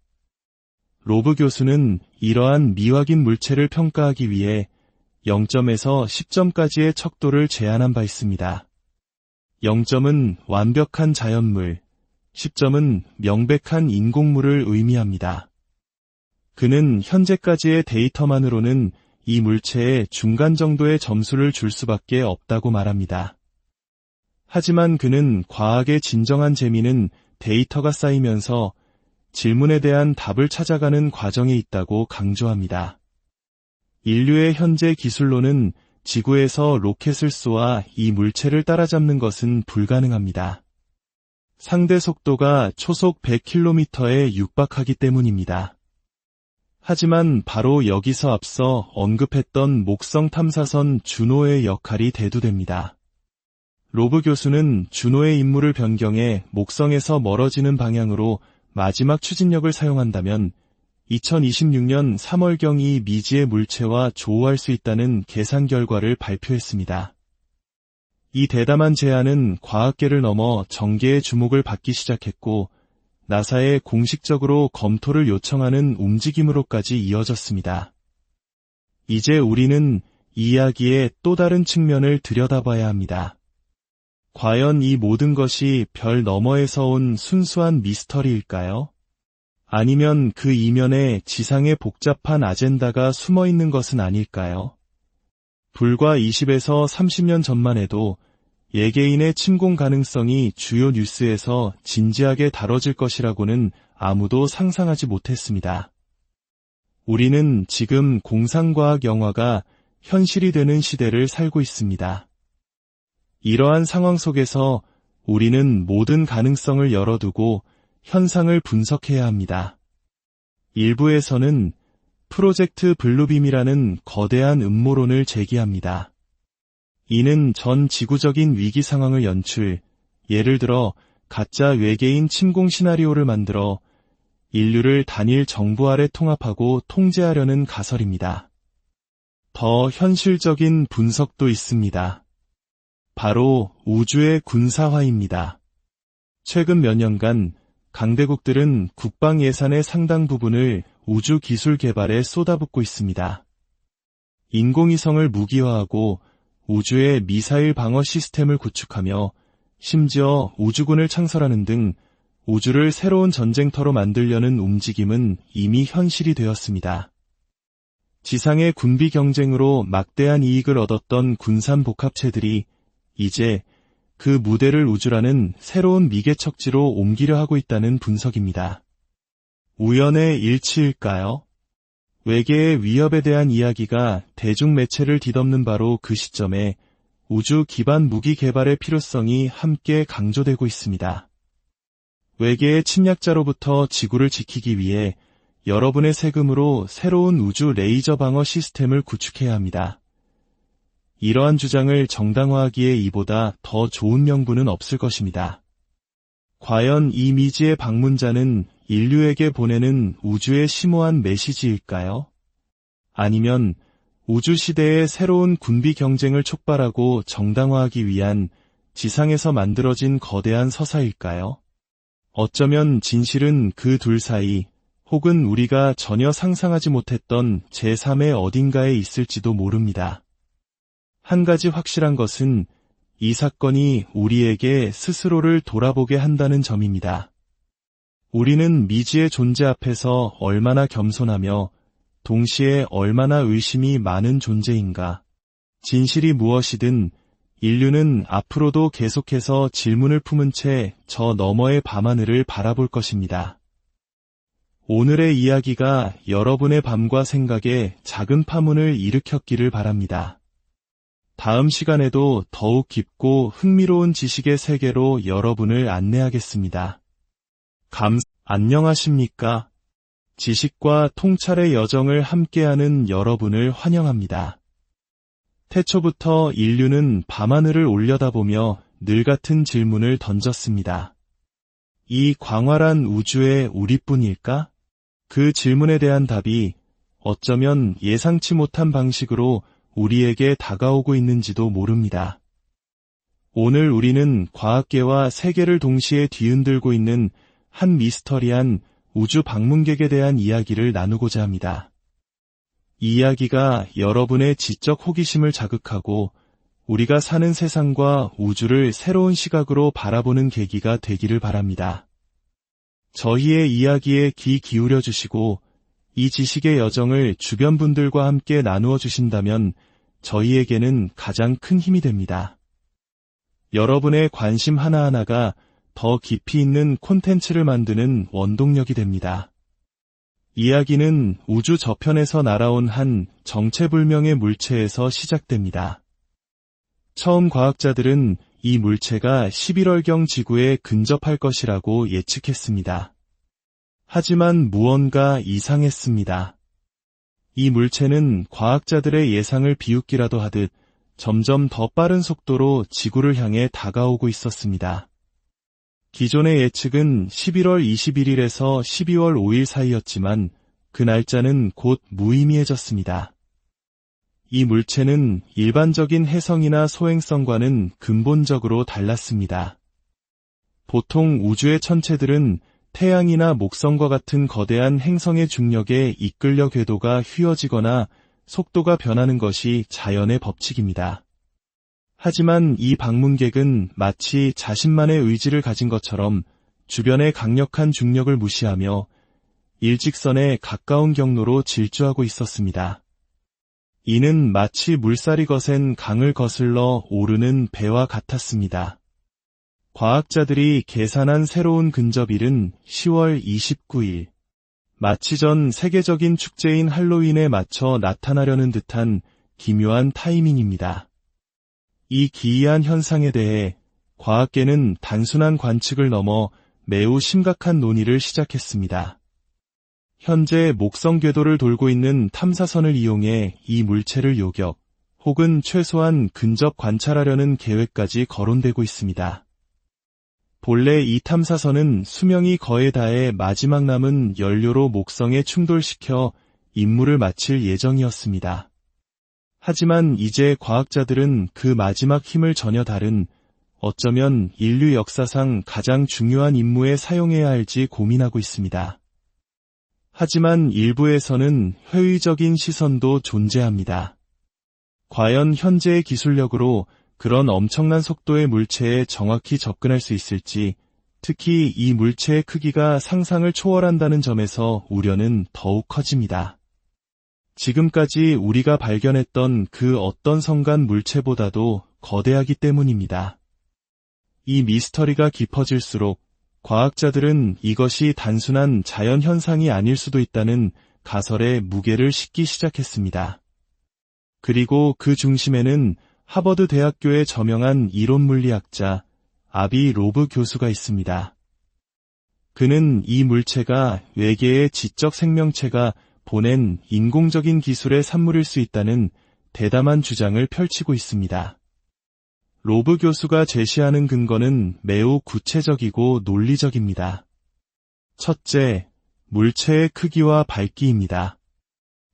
로브 교수는 이러한 미확인 물체를 평가하기 위해 0점에서 10점까지의 척도를 제한한 바 있습니다. 0점은 완벽한 자연물, 10점은 명백한 인공물을 의미합니다. 그는 현재까지의 데이터만으로는 이 물체에 중간 정도의 점수를 줄 수밖에 없다고 말합니다. 하지만 그는 과학의 진정한 재미는 데이터가 쌓이면서 질문에 대한 답을 찾아가는 과정에 있다고 강조합니다. 인류의 현재 기술로는 지구에서 로켓을 쏘아 이 물체를 따라잡는 것은 불가능합니다. 상대 속도가 초속 100km에 육박하기 때문입니다. 하지만 바로 여기서 앞서 언급했던 목성 탐사선 주노의 역할이 대두됩니다. 로브 교수는 주노의 임무를 변경해 목성에서 멀어지는 방향으로 마지막 추진력을 사용한다면 2026년 3월경 이 미지의 물체와 조우할 수 있다는 계산 결과를 발표했습니다. 이 대담한 제안은 과학계를 넘어 정계의 주목을 받기 시작했고 나사에 공식적으로 검토를 요청하는 움직임으로까지 이어졌습니다. 이제 우리는 이 이야기의 또 다른 측면을 들여다봐야 합니다. 과연 이 모든 것이 별 너머에서 온 순수한 미스터리일까요? 아니면 그 이면에 지상의 복잡한 아젠다가 숨어 있는 것은 아닐까요? 불과 20에서 30년 전만 해도 예개인의 침공 가능성이 주요 뉴스에서 진지하게 다뤄질 것이라고는 아무도 상상하지 못했습니다. 우리는 지금 공상과학 영화가 현실이 되는 시대를 살고 있습니다. 이러한 상황 속에서 우리는 모든 가능성을 열어두고 현상을 분석해야 합니다. 일부에서는 프로젝트 블루빔이라는 거대한 음모론을 제기합니다. 이는 전 지구적인 위기 상황을 예를 들어 가짜 외계인 침공 시나리오를 만들어 인류를 단일 정부 아래 통합하고 통제하려는 가설입니다. 더 현실적인 분석도 있습니다. 바로 우주의 군사화입니다. 최근 몇 년간 강대국들은 국방 예산의 상당 부분을 우주 기술 개발에 쏟아붓고 있습니다. 인공위성을 무기화하고 우주의 미사일 방어 시스템을 구축하며 심지어 우주군을 창설하는 등 우주를 새로운 전쟁터로 만들려는 움직임은 이미 현실이 되었습니다. 지상의 군비 경쟁으로 막대한 이익을 얻었던 군산복합체들이 이제 그 무대를 우주라는 새로운 미개척지로 옮기려 하고 있다는 분석입니다. 우연의 일치일까요? 외계의 위협에 대한 이야기가 대중매체를 뒤덮는 바로 그 시점에 우주 기반 무기 개발의 필요성이 함께 강조되고 있습니다. 외계의 침략자로부터 지구를 지키기 위해 여러분의 세금으로 새로운 우주 레이저 방어 시스템을 구축해야 합니다. 이러한 주장을 정당화하기에 이보다 더 좋은 명분은 없을 것입니다. 과연 이 미지의 방문자는 인류에게 보내는 우주의 심오한 메시지일까요? 아니면 우주시대의 새로운 군비 경쟁을 촉발하고 정당화하기 위한 지상에서 만들어진 거대한 서사일까요? 어쩌면 진실은 그 둘 사이 혹은 우리가 전혀 상상하지 못했던 제3의 어딘가에 있을지도 모릅니다. 한 가지 확실한 것은 이 사건이 우리에게 스스로를 돌아보게 한다는 점입니다. 우리는 미지의 존재 앞에서 얼마나 겸손하며 동시에 얼마나 의심이 많은 존재인가. 진실이 무엇이든 인류는 앞으로도 계속해서 질문을 품은 채 저 너머의 밤하늘을 바라볼 것입니다. 오늘의 이야기가 여러분의 밤과 생각에 작은 파문을 일으켰기를 바랍니다. 다음 시간에도 더욱 깊고 흥미로운 지식의 세계로 여러분을 안내하겠습니다. 안녕하십니까? 지식과 통찰의 여정을 함께하는 여러분을 환영합니다. 태초부터 인류는 밤하늘을 올려다보며 늘 같은 질문을 던졌습니다. 이 광활한 우주의 우리뿐일까? 그 질문에 대한 답이 어쩌면 예상치 못한 방식으로 우리에게 다가오고 있는지도 모릅니다. 오늘 우리는 과학계와 세계를 동시에 뒤흔들고 있는 한 미스터리한 우주 방문객에 대한 이야기를 나누고자 합니다. 이 이야기가 여러분의 지적 호기심을 자극하고 우리가 사는 세상과 우주를 새로운 시각으로 바라보는 계기가 되기를 바랍니다. 저희의 이야기에 귀 기울여 주시고 이 지식의 여정을 주변 분들과 함께 나누어 주신다면 저희에게는 가장 큰 힘이 됩니다. 여러분의 관심 하나하나가 더 깊이 있는 콘텐츠를 만드는 원동력이 됩니다. 이야기는 우주 저편에서 날아온 한 정체불명의 물체에서 시작됩니다. 처음 과학자들은 이 물체가 11월경 지구에 근접할 것이라고 예측했습니다. 하지만 무언가 이상했습니다. 이 물체는 과학자들의 예상을 비웃기라도 하듯 점점 더 빠른 속도로 지구를 향해 다가오고 있었습니다. 기존의 예측은 11월 21일에서 12월 5일 사이였지만 그 날짜는 곧 무의미해졌습니다. 이 물체는 일반적인 혜성이나 소행성과는 근본적으로 달랐습니다. 보통 우주의 천체들은 태양이나 목성과 같은 거대한 행성의 중력에 이끌려 궤도가 휘어지거나 속도가 변하는 것이 자연의 법칙입니다. 하지만 이 방문객은 마치 자신만의 의지를 가진 것처럼 주변의 강력한 중력을 무시하며 일직선에 가까운 경로로 질주하고 있었습니다. 이는 마치 물살이 거센 강을 거슬러 오르는 배와 같았습니다. 과학자들이 계산한 새로운 근접일은 10월 29일. 마치 전 세계적인 축제인 할로윈에 맞춰 나타나려는 듯한 기묘한 타이밍입니다. 이 기이한 현상에 대해 과학계는 단순한 관측을 넘어 매우 심각한 논의를 시작했습니다. 현재 목성 궤도를 돌고 있는 탐사선을 이용해 이 물체를 요격 혹은 최소한 근접 관찰하려는 계획까지 거론되고 있습니다. 본래 이 탐사선은 수명이 거의 다해 마지막 남은 연료로 목성에 충돌시켜 임무를 마칠 예정이었습니다. 하지만 이제 과학자들은 그 마지막 힘을 전혀 다른 어쩌면 인류 역사상 가장 중요한 임무에 사용해야 할지 고민하고 있습니다. 하지만 일부에서는 회의적인 시선도 존재합니다. 과연 현재의 기술력으로 그런 엄청난 속도의 물체에 정확히 접근할 수 있을지, 특히 이 물체의 크기가 상상을 초월한다는 점에서 우려는 더욱 커집니다. 지금까지 우리가 발견했던 그 어떤 성간 물체보다도 거대하기 때문입니다. 이 미스터리가 깊어질수록 과학자들은 이것이 단순한 자연 현상이 아닐 수도 있다는 가설에 무게를 싣기 시작했습니다. 그리고 그 중심에는 하버드 대학교의 저명한 이론물리학자 아비 로브 교수가 있습니다. 그는 이 물체가 외계의 지적 생명체가 보낸 인공적인 기술의 산물일 수 있다는 대담한 주장을 펼치고 있습니다. 로브 교수가 제시하는 근거는 매우 구체적이고 논리적입니다. 첫째, 물체의 크기와 밝기입니다.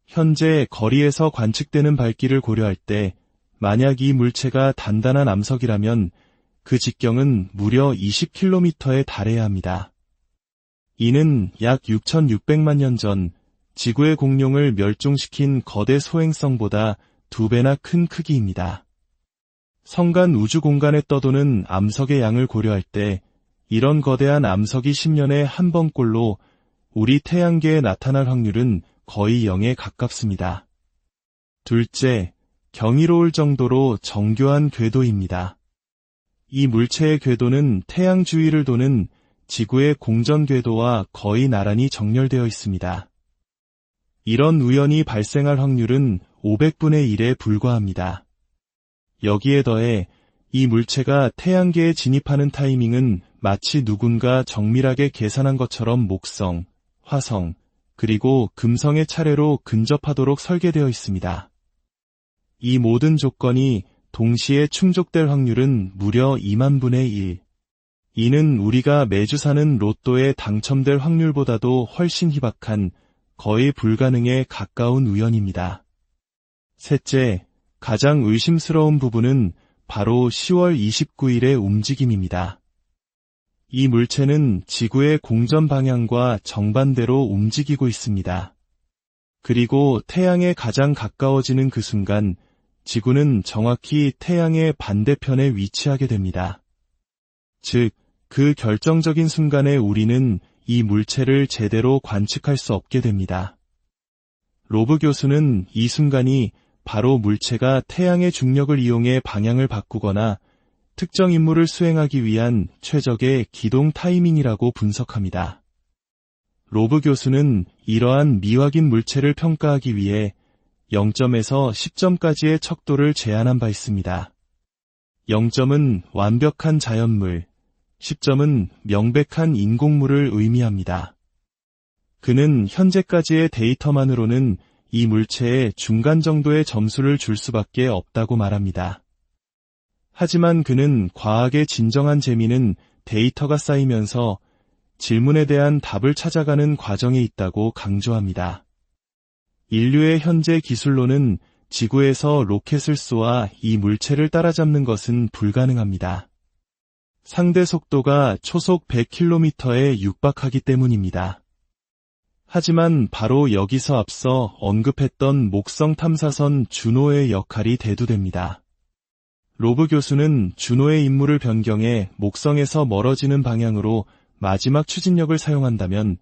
현재 거리에서 관측되는 밝기를 고려할 때 만약 이 물체가 단단한 암석이라면 그 직경은 무려 20km에 달해야 합니다. 이는 약 6,600만 년 전 지구의 공룡을 멸종시킨 거대 소행성보다 2배나 큰 크기입니다. 성간 우주 공간에 떠도는 암석의 양을 고려할 때 이런 거대한 암석이 10년에 한 번꼴로 우리 태양계에 나타날 확률은 거의 0에 가깝습니다. 둘째, 경이로울 정도로 정교한 궤도입니다. 이 물체의 궤도는 태양 주위를 도는 지구의 공전 궤도와 거의 나란히 정렬되어 있습니다. 이런 우연이 발생할 확률은 500분의 1에 불과합니다. 여기에 더해 이 물체가 태양계에 진입하는 타이밍은 마치 누군가 정밀하게 계산한 것처럼 목성, 화성, 그리고 금성의 차례로 근접하도록 설계되어 있습니다. 이 모든 조건이 동시에 충족될 확률은 무려 2만 분의 1. 이는 우리가 매주 사는 로또에 당첨될 확률보다도 훨씬 희박한 거의 불가능에 가까운 우연입니다. 셋째, 가장 의심스러운 부분은 바로 10월 29일의 움직임입니다. 이 물체는 지구의 공전 방향과 정반대로 움직이고 있습니다. 그리고 태양에 가장 가까워지는 그 순간 지구는 정확히 태양의 반대편에 위치하게 됩니다. 즉, 그 결정적인 순간에 우리는 이 물체를 제대로 관측할 수 없게 됩니다. 로브 교수는 이 순간이 바로 물체가 태양의 중력을 이용해 방향을 바꾸거나 특정 임무를 수행하기 위한 최적의 기동 타이밍이라고 분석합니다. 로브 교수는 이러한 미확인 물체를 평가하기 위해 0점에서 10점까지의 척도를 제한한 바 있습니다. 0점은 완벽한 자연물, 10점은 명백한 인공물을 의미합니다. 그는 현재까지의 데이터만으로는 이 물체에 중간 정도의 점수를 줄 수밖에 없다고 말합니다. 하지만 그는 과학의 진정한 재미는 데이터가 쌓이면서 질문에 대한 답을 찾아가는 과정에 있다고 강조합니다. 인류의 현재 기술로는 지구에서 로켓을 쏘아 이 물체를 따라잡는 것은 불가능합니다. 상대 속도가 초속 100km에 육박하기 때문입니다. 하지만 바로 여기서 앞서 언급했던 목성 탐사선 주노의 역할이 대두됩니다. 로브 교수는 주노의 임무를 변경해 목성에서 멀어지는 방향으로 마지막 추진력을 사용한다면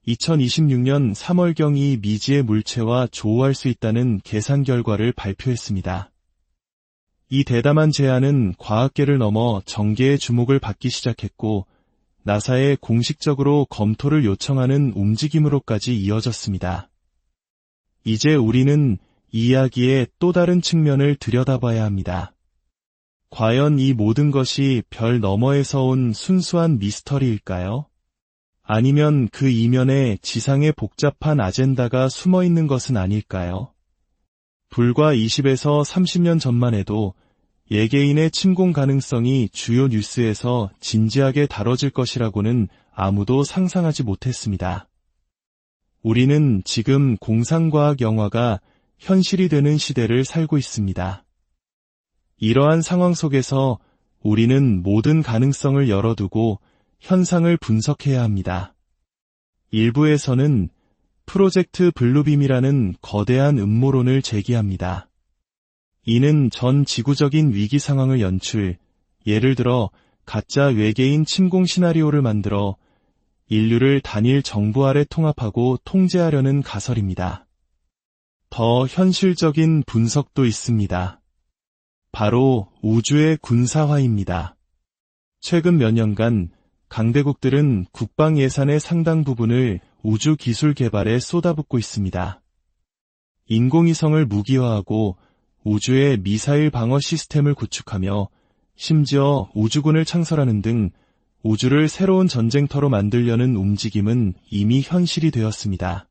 2026년 3월경 이 미지의 물체와 조우할 수 있다는 계산 결과를 발표했습니다. 이 대담한 제안은 과학계를 넘어 정계의 주목을 받기 시작했고 나사에 공식적으로 검토를 요청하는 움직임으로까지 이어졌습니다. 이제 우리는 이 이야기의 또 다른 측면을 들여다봐야 합니다. 과연 이 모든 것이 별 너머에서 온 순수한 미스터리일까요? 아니면 그 이면에 지상의 복잡한 아젠다가 숨어 있는 것은 아닐까요? 불과 20에서 30년 전만 해도 예개인의 침공 가능성이 주요 뉴스에서 진지하게 다뤄질 것이라고는 아무도 상상하지 못했습니다. 우리는 지금 공상과학 영화가 현실이 되는 시대를 살고 있습니다. 이러한 상황 속에서 우리는 모든 가능성을 열어두고 현상을 분석해야 합니다. 일부에서는 프로젝트 블루빔이라는 거대한 음모론을 제기합니다. 이는 전 지구적인 위기 상황을 예를 들어 가짜 외계인 침공 시나리오를 만들어 인류를 단일 정부 아래 통합하고 통제하려는 가설입니다. 더 현실적인 분석도 있습니다. 바로 우주의 군사화입니다. 최근 몇 년간 강대국들은 국방 예산의 상당 부분을 우주 기술 개발에 쏟아붓고 있습니다. 인공위성을 무기화하고 우주의 미사일 방어 시스템을 구축하며 심지어 우주군을 창설하는 등 우주를 새로운 전쟁터로 만들려는 움직임은 이미 현실이 되었습니다.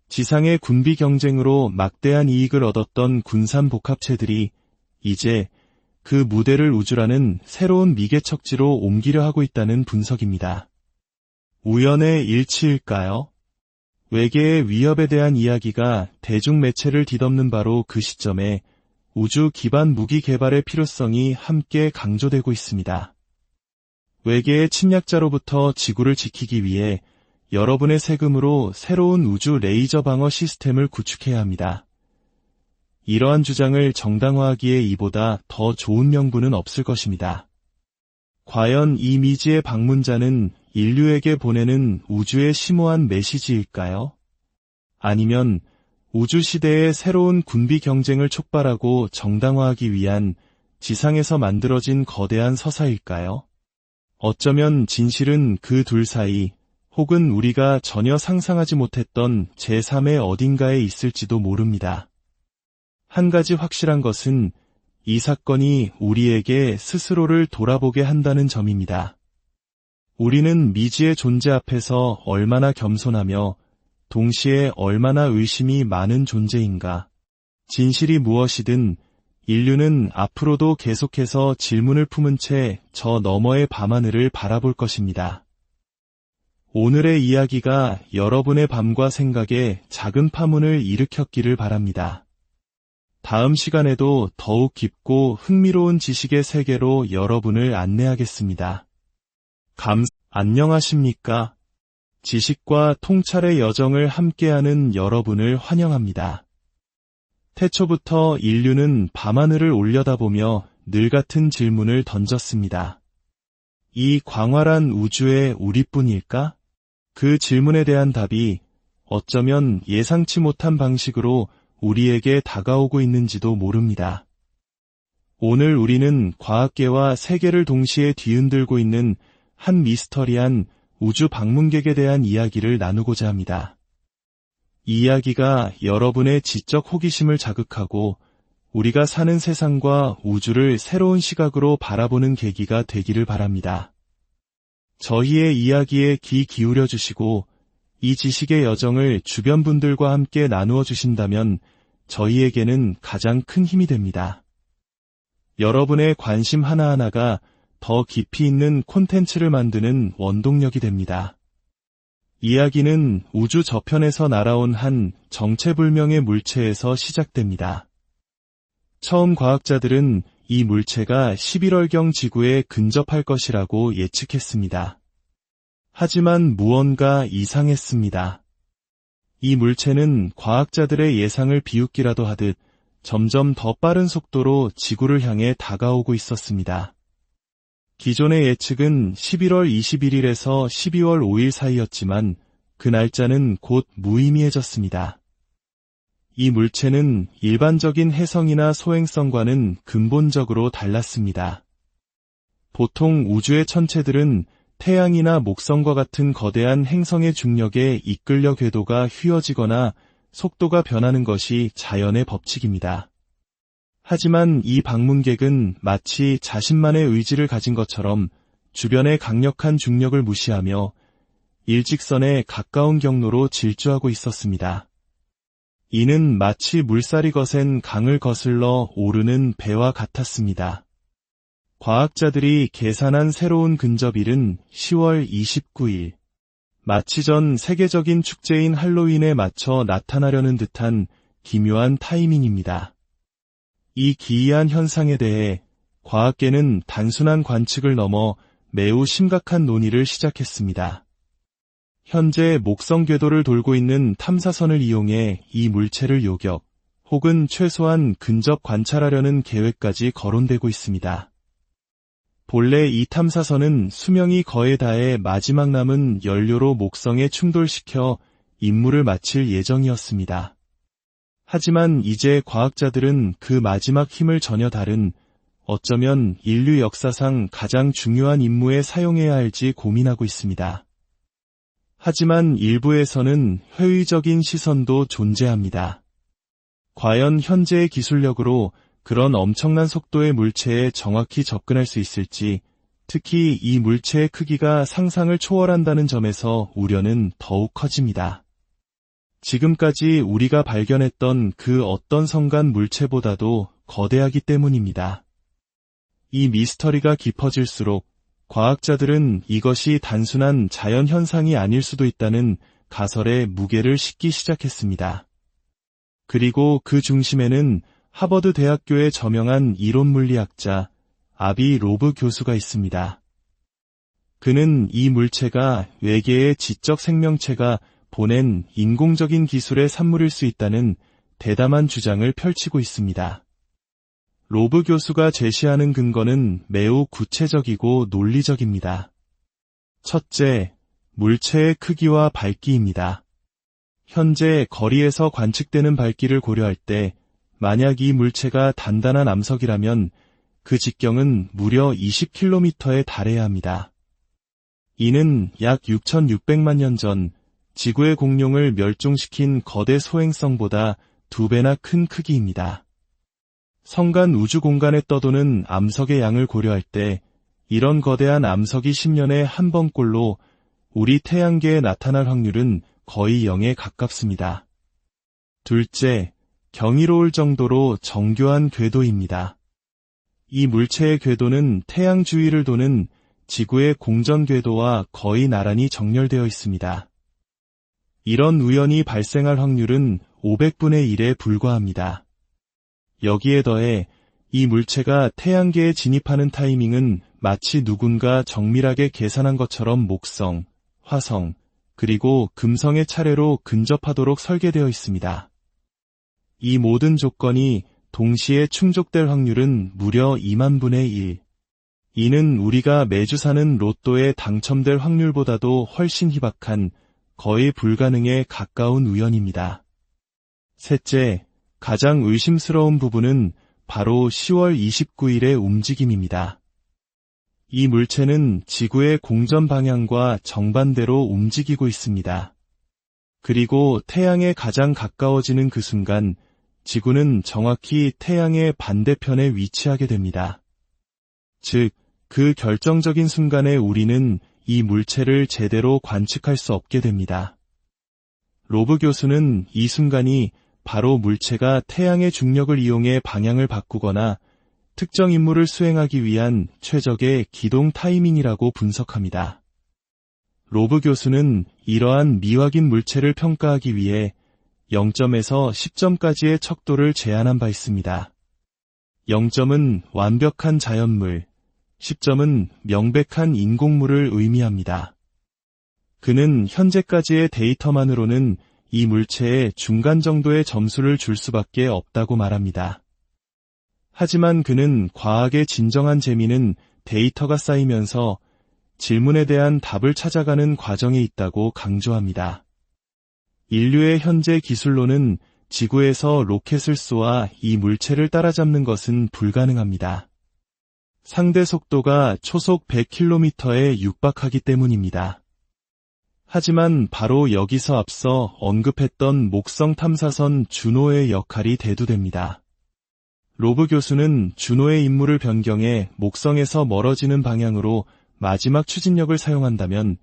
지상의 군비 경쟁으로 막대한 이익을 얻었던 군산복합체들이 이제 그 무대를 우주라는 새로운 미개척지로 옮기려 하고 있다는 분석입니다. 우연의 일치일까요? 외계의 위협에 대한 이야기가 대중매체를 뒤덮는 바로 그 시점에 우주 기반 무기 개발의 필요성이 함께 강조되고 있습니다. 외계의 침략자로부터 지구를 지키기 위해 여러분의 세금으로 새로운 우주 레이저 방어 시스템을 구축해야 합니다. 이러한 주장을 정당화하기에 이보다 더 좋은 명분은 없을 것입니다. 과연 이 미지의 방문자는 인류에게 보내는 우주의 심오한 메시지일까요? 아니면 우주시대의 새로운 군비 경쟁을 촉발하고 정당화하기 위한 지상에서 만들어진 거대한 서사일까요? 어쩌면 진실은 그 둘 사이 혹은 우리가 전혀 상상하지 못했던 제3의 어딘가에 있을지도 모릅니다. 한 가지 확실한 것은 이 사건이 우리에게 스스로를 돌아보게 한다는 점입니다. 우리는 미지의 존재 앞에서 얼마나 겸손하며 동시에 얼마나 의심이 많은 존재인가. 진실이 무엇이든 인류는 앞으로도 계속해서 질문을 품은 채 저 너머의 밤하늘을 바라볼 것입니다. 오늘의 이야기가 여러분의 밤과 생각에 작은 파문을 일으켰기를 바랍니다. 다음 시간에도 더욱 깊고 흥미로운 지식의 세계로 여러분을 안내하겠습니다. 안녕하십니까? 지식과 통찰의 여정을 함께하는 여러분을 환영합니다. 태초부터 인류는 밤하늘을 올려다보며 늘 같은 질문을 던졌습니다. 이 광활한 우주의 우리뿐일까? 그 질문에 대한 답이 어쩌면 예상치 못한 방식으로 우리에게 다가오고 있는지도 모릅니다. 오늘 우리는 과학계와 세계를 동시에 뒤흔들고 있는 한 미스터리한 우주 방문객에 대한 이야기를 나누고자 합니다. 이 이야기가 여러분의 지적 호기심을 자극하고 우리가 사는 세상과 우주를 새로운 시각으로 바라보는 계기가 되기를 바랍니다. 저희의 이야기에 귀 기울여 주시고 이 지식의 여정을 주변 분들과 함께 나누어 주신다면 저희에게는 가장 큰 힘이 됩니다. 여러분의 관심 하나하나가 더 깊이 있는 콘텐츠를 만드는 원동력이 됩니다. 이야기는 우주 저편에서 날아온 한 정체불명의 물체에서 시작됩니다. 처음 과학자들은 이 물체가 11월경 지구에 근접할 것이라고 예측했습니다. 하지만 무언가 이상했습니다. 이 물체는 과학자들의 예상을 비웃기라도 하듯 점점 더 빠른 속도로 지구를 향해 다가오고 있었습니다. 기존의 예측은 11월 21일에서 12월 5일 사이였지만 그 날짜는 곧 무의미해졌습니다. 이 물체는 일반적인 혜성이나 소행성과는 근본적으로 달랐습니다. 보통 우주의 천체들은 태양이나 목성과 같은 거대한 행성의 중력에 이끌려 궤도가 휘어지거나 속도가 변하는 것이 자연의 법칙입니다. 하지만 이 방문객은 마치 자신만의 의지를 가진 것처럼 주변의 강력한 중력을 무시하며 일직선에 가까운 경로로 질주하고 있었습니다. 이는 마치 물살이 거센 강을 거슬러 오르는 배와 같았습니다. 과학자들이 계산한 새로운 근접일은 10월 29일. 마치 전 세계적인 축제인 할로윈에 맞춰 나타나려는 듯한 기묘한 타이밍입니다. 이 기이한 현상에 대해 과학계는 단순한 관측을 넘어 매우 심각한 논의를 시작했습니다. 현재 목성 궤도를 돌고 있는 탐사선을 이용해 이 물체를 요격, 혹은 최소한 근접 관찰하려는 계획까지 거론되고 있습니다. 본래 이 탐사선은 수명이 거의 다해 마지막 남은 연료로 목성에 충돌시켜 임무를 마칠 예정이었습니다. 하지만 이제 과학자들은 그 마지막 힘을 전혀 다른, 어쩌면 인류 역사상 가장 중요한 임무에 사용해야 할지 고민하고 있습니다. 하지만 일부에서는 회의적인 시선도 존재합니다. 과연 현재의 기술력으로 그런 엄청난 속도의 물체에 정확히 접근할 수 있을지, 특히 이 물체의 크기가 상상을 초월한다는 점에서 우려는 더욱 커집니다. 지금까지 우리가 발견했던 그 어떤 성간 물체보다도 거대하기 때문입니다. 이 미스터리가 깊어질수록 과학자들은 이것이 단순한 자연 현상이 아닐 수도 있다는 가설에 무게를 싣기 시작했습니다. 그리고 그 중심에는 하버드 대학교의 저명한 이론물리학자 아비 로브 교수가 있습니다. 그는 이 물체가 외계의 지적 생명체가 보낸 인공적인 기술의 산물일 수 있다는 대담한 주장을 펼치고 있습니다. 로브 교수가 제시하는 근거는 매우 구체적이고 논리적입니다. 첫째, 물체의 크기와 밝기입니다. 현재 거리에서 관측되는 밝기를 고려할 때 만약 이 물체가 단단한 암석이라면 그 직경은 무려 20km에 달해야 합니다. 이는 약 6,600만 년 전 지구의 공룡을 멸종시킨 거대 소행성보다 2배나 큰 크기입니다. 성간 우주 공간에 떠도는 암석의 양을 고려할 때 이런 거대한 암석이 10년에 한 번꼴로 우리 태양계에 나타날 확률은 거의 0에 가깝습니다. 둘째, 경이로울 정도로 정교한 궤도입니다. 이 물체의 궤도는 태양 주위를 도는 지구의 공전 궤도와 거의 나란히 정렬되어 있습니다. 이런 우연이 발생할 확률은 500분의 1에 불과합니다. 여기에 더해 이 물체가 태양계에 진입하는 타이밍은 마치 누군가 정밀하게 계산한 것처럼 목성, 화성, 그리고 금성의 차례로 근접하도록 설계되어 있습니다. 이 모든 조건이 동시에 충족될 확률은 무려 2만 분의 1. 이는 우리가 매주 사는 로또에 당첨될 확률보다도 훨씬 희박한, 거의 불가능에 가까운 우연입니다. 셋째, 가장 의심스러운 부분은 바로 10월 29일의 움직임입니다. 이 물체는 지구의 공전 방향과 정반대로 움직이고 있습니다. 그리고 태양에 가장 가까워지는 그 순간, 지구는 정확히 태양의 반대편에 위치하게 됩니다. 즉, 그 결정적인 순간에 우리는 이 물체를 제대로 관측할 수 없게 됩니다. 로브 교수는 이 순간이 바로 물체가 태양의 중력을 이용해 방향을 바꾸거나 특정 임무를 수행하기 위한 최적의 기동 타이밍이라고 분석합니다. 로브 교수는 이러한 미확인 물체를 평가하기 위해 0점에서 10점까지의 척도를 제한한 바 있습니다. 0점은 완벽한 자연물, 10점은 명백한 인공물을 의미합니다. 그는 현재까지의 데이터만으로는 이 물체에 중간 정도의 점수를 줄 수밖에 없다고 말합니다. 하지만 그는 과학의 진정한 재미는 데이터가 쌓이면서 질문에 대한 답을 찾아가는 과정에 있다고 강조합니다. 인류의 현재 기술로는 지구에서 로켓을 쏘아 이 물체를 따라잡는 것은 불가능합니다. 상대 속도가 초속 100km에 육박하기 때문입니다. 하지만 바로 여기서 앞서 언급했던 목성 탐사선 주노의 역할이 대두됩니다. 로브 교수는 주노의 임무를 변경해 목성에서 멀어지는 방향으로 마지막 추진력을 사용한다면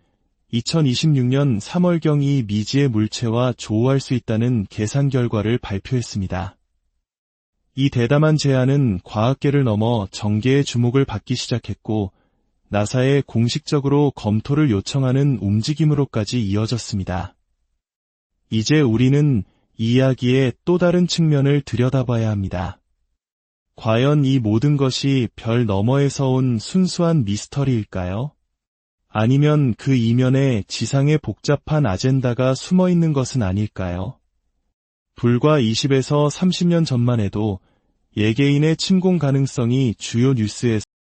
2026년 3월경 이 미지의 물체와 조우할 수 있다는 계산 결과를 발표했습니다. 이 대담한 제안은 과학계를 넘어 정계의 주목을 받기 시작했고 나사에 공식적으로 검토를 요청하는 움직임으로까지 이어졌습니다. 이제 우리는 이 이야기의 또 다른 측면을 들여다봐야 합니다. 과연 이 모든 것이 별 너머에서 온 순수한 미스터리일까요? 아니면 그 이면에 지상의 복잡한 아젠다가 숨어 있는 것은 아닐까요? 불과 20에서 30년 전만 해도 예개인의 침공 가능성이 주요 뉴스에서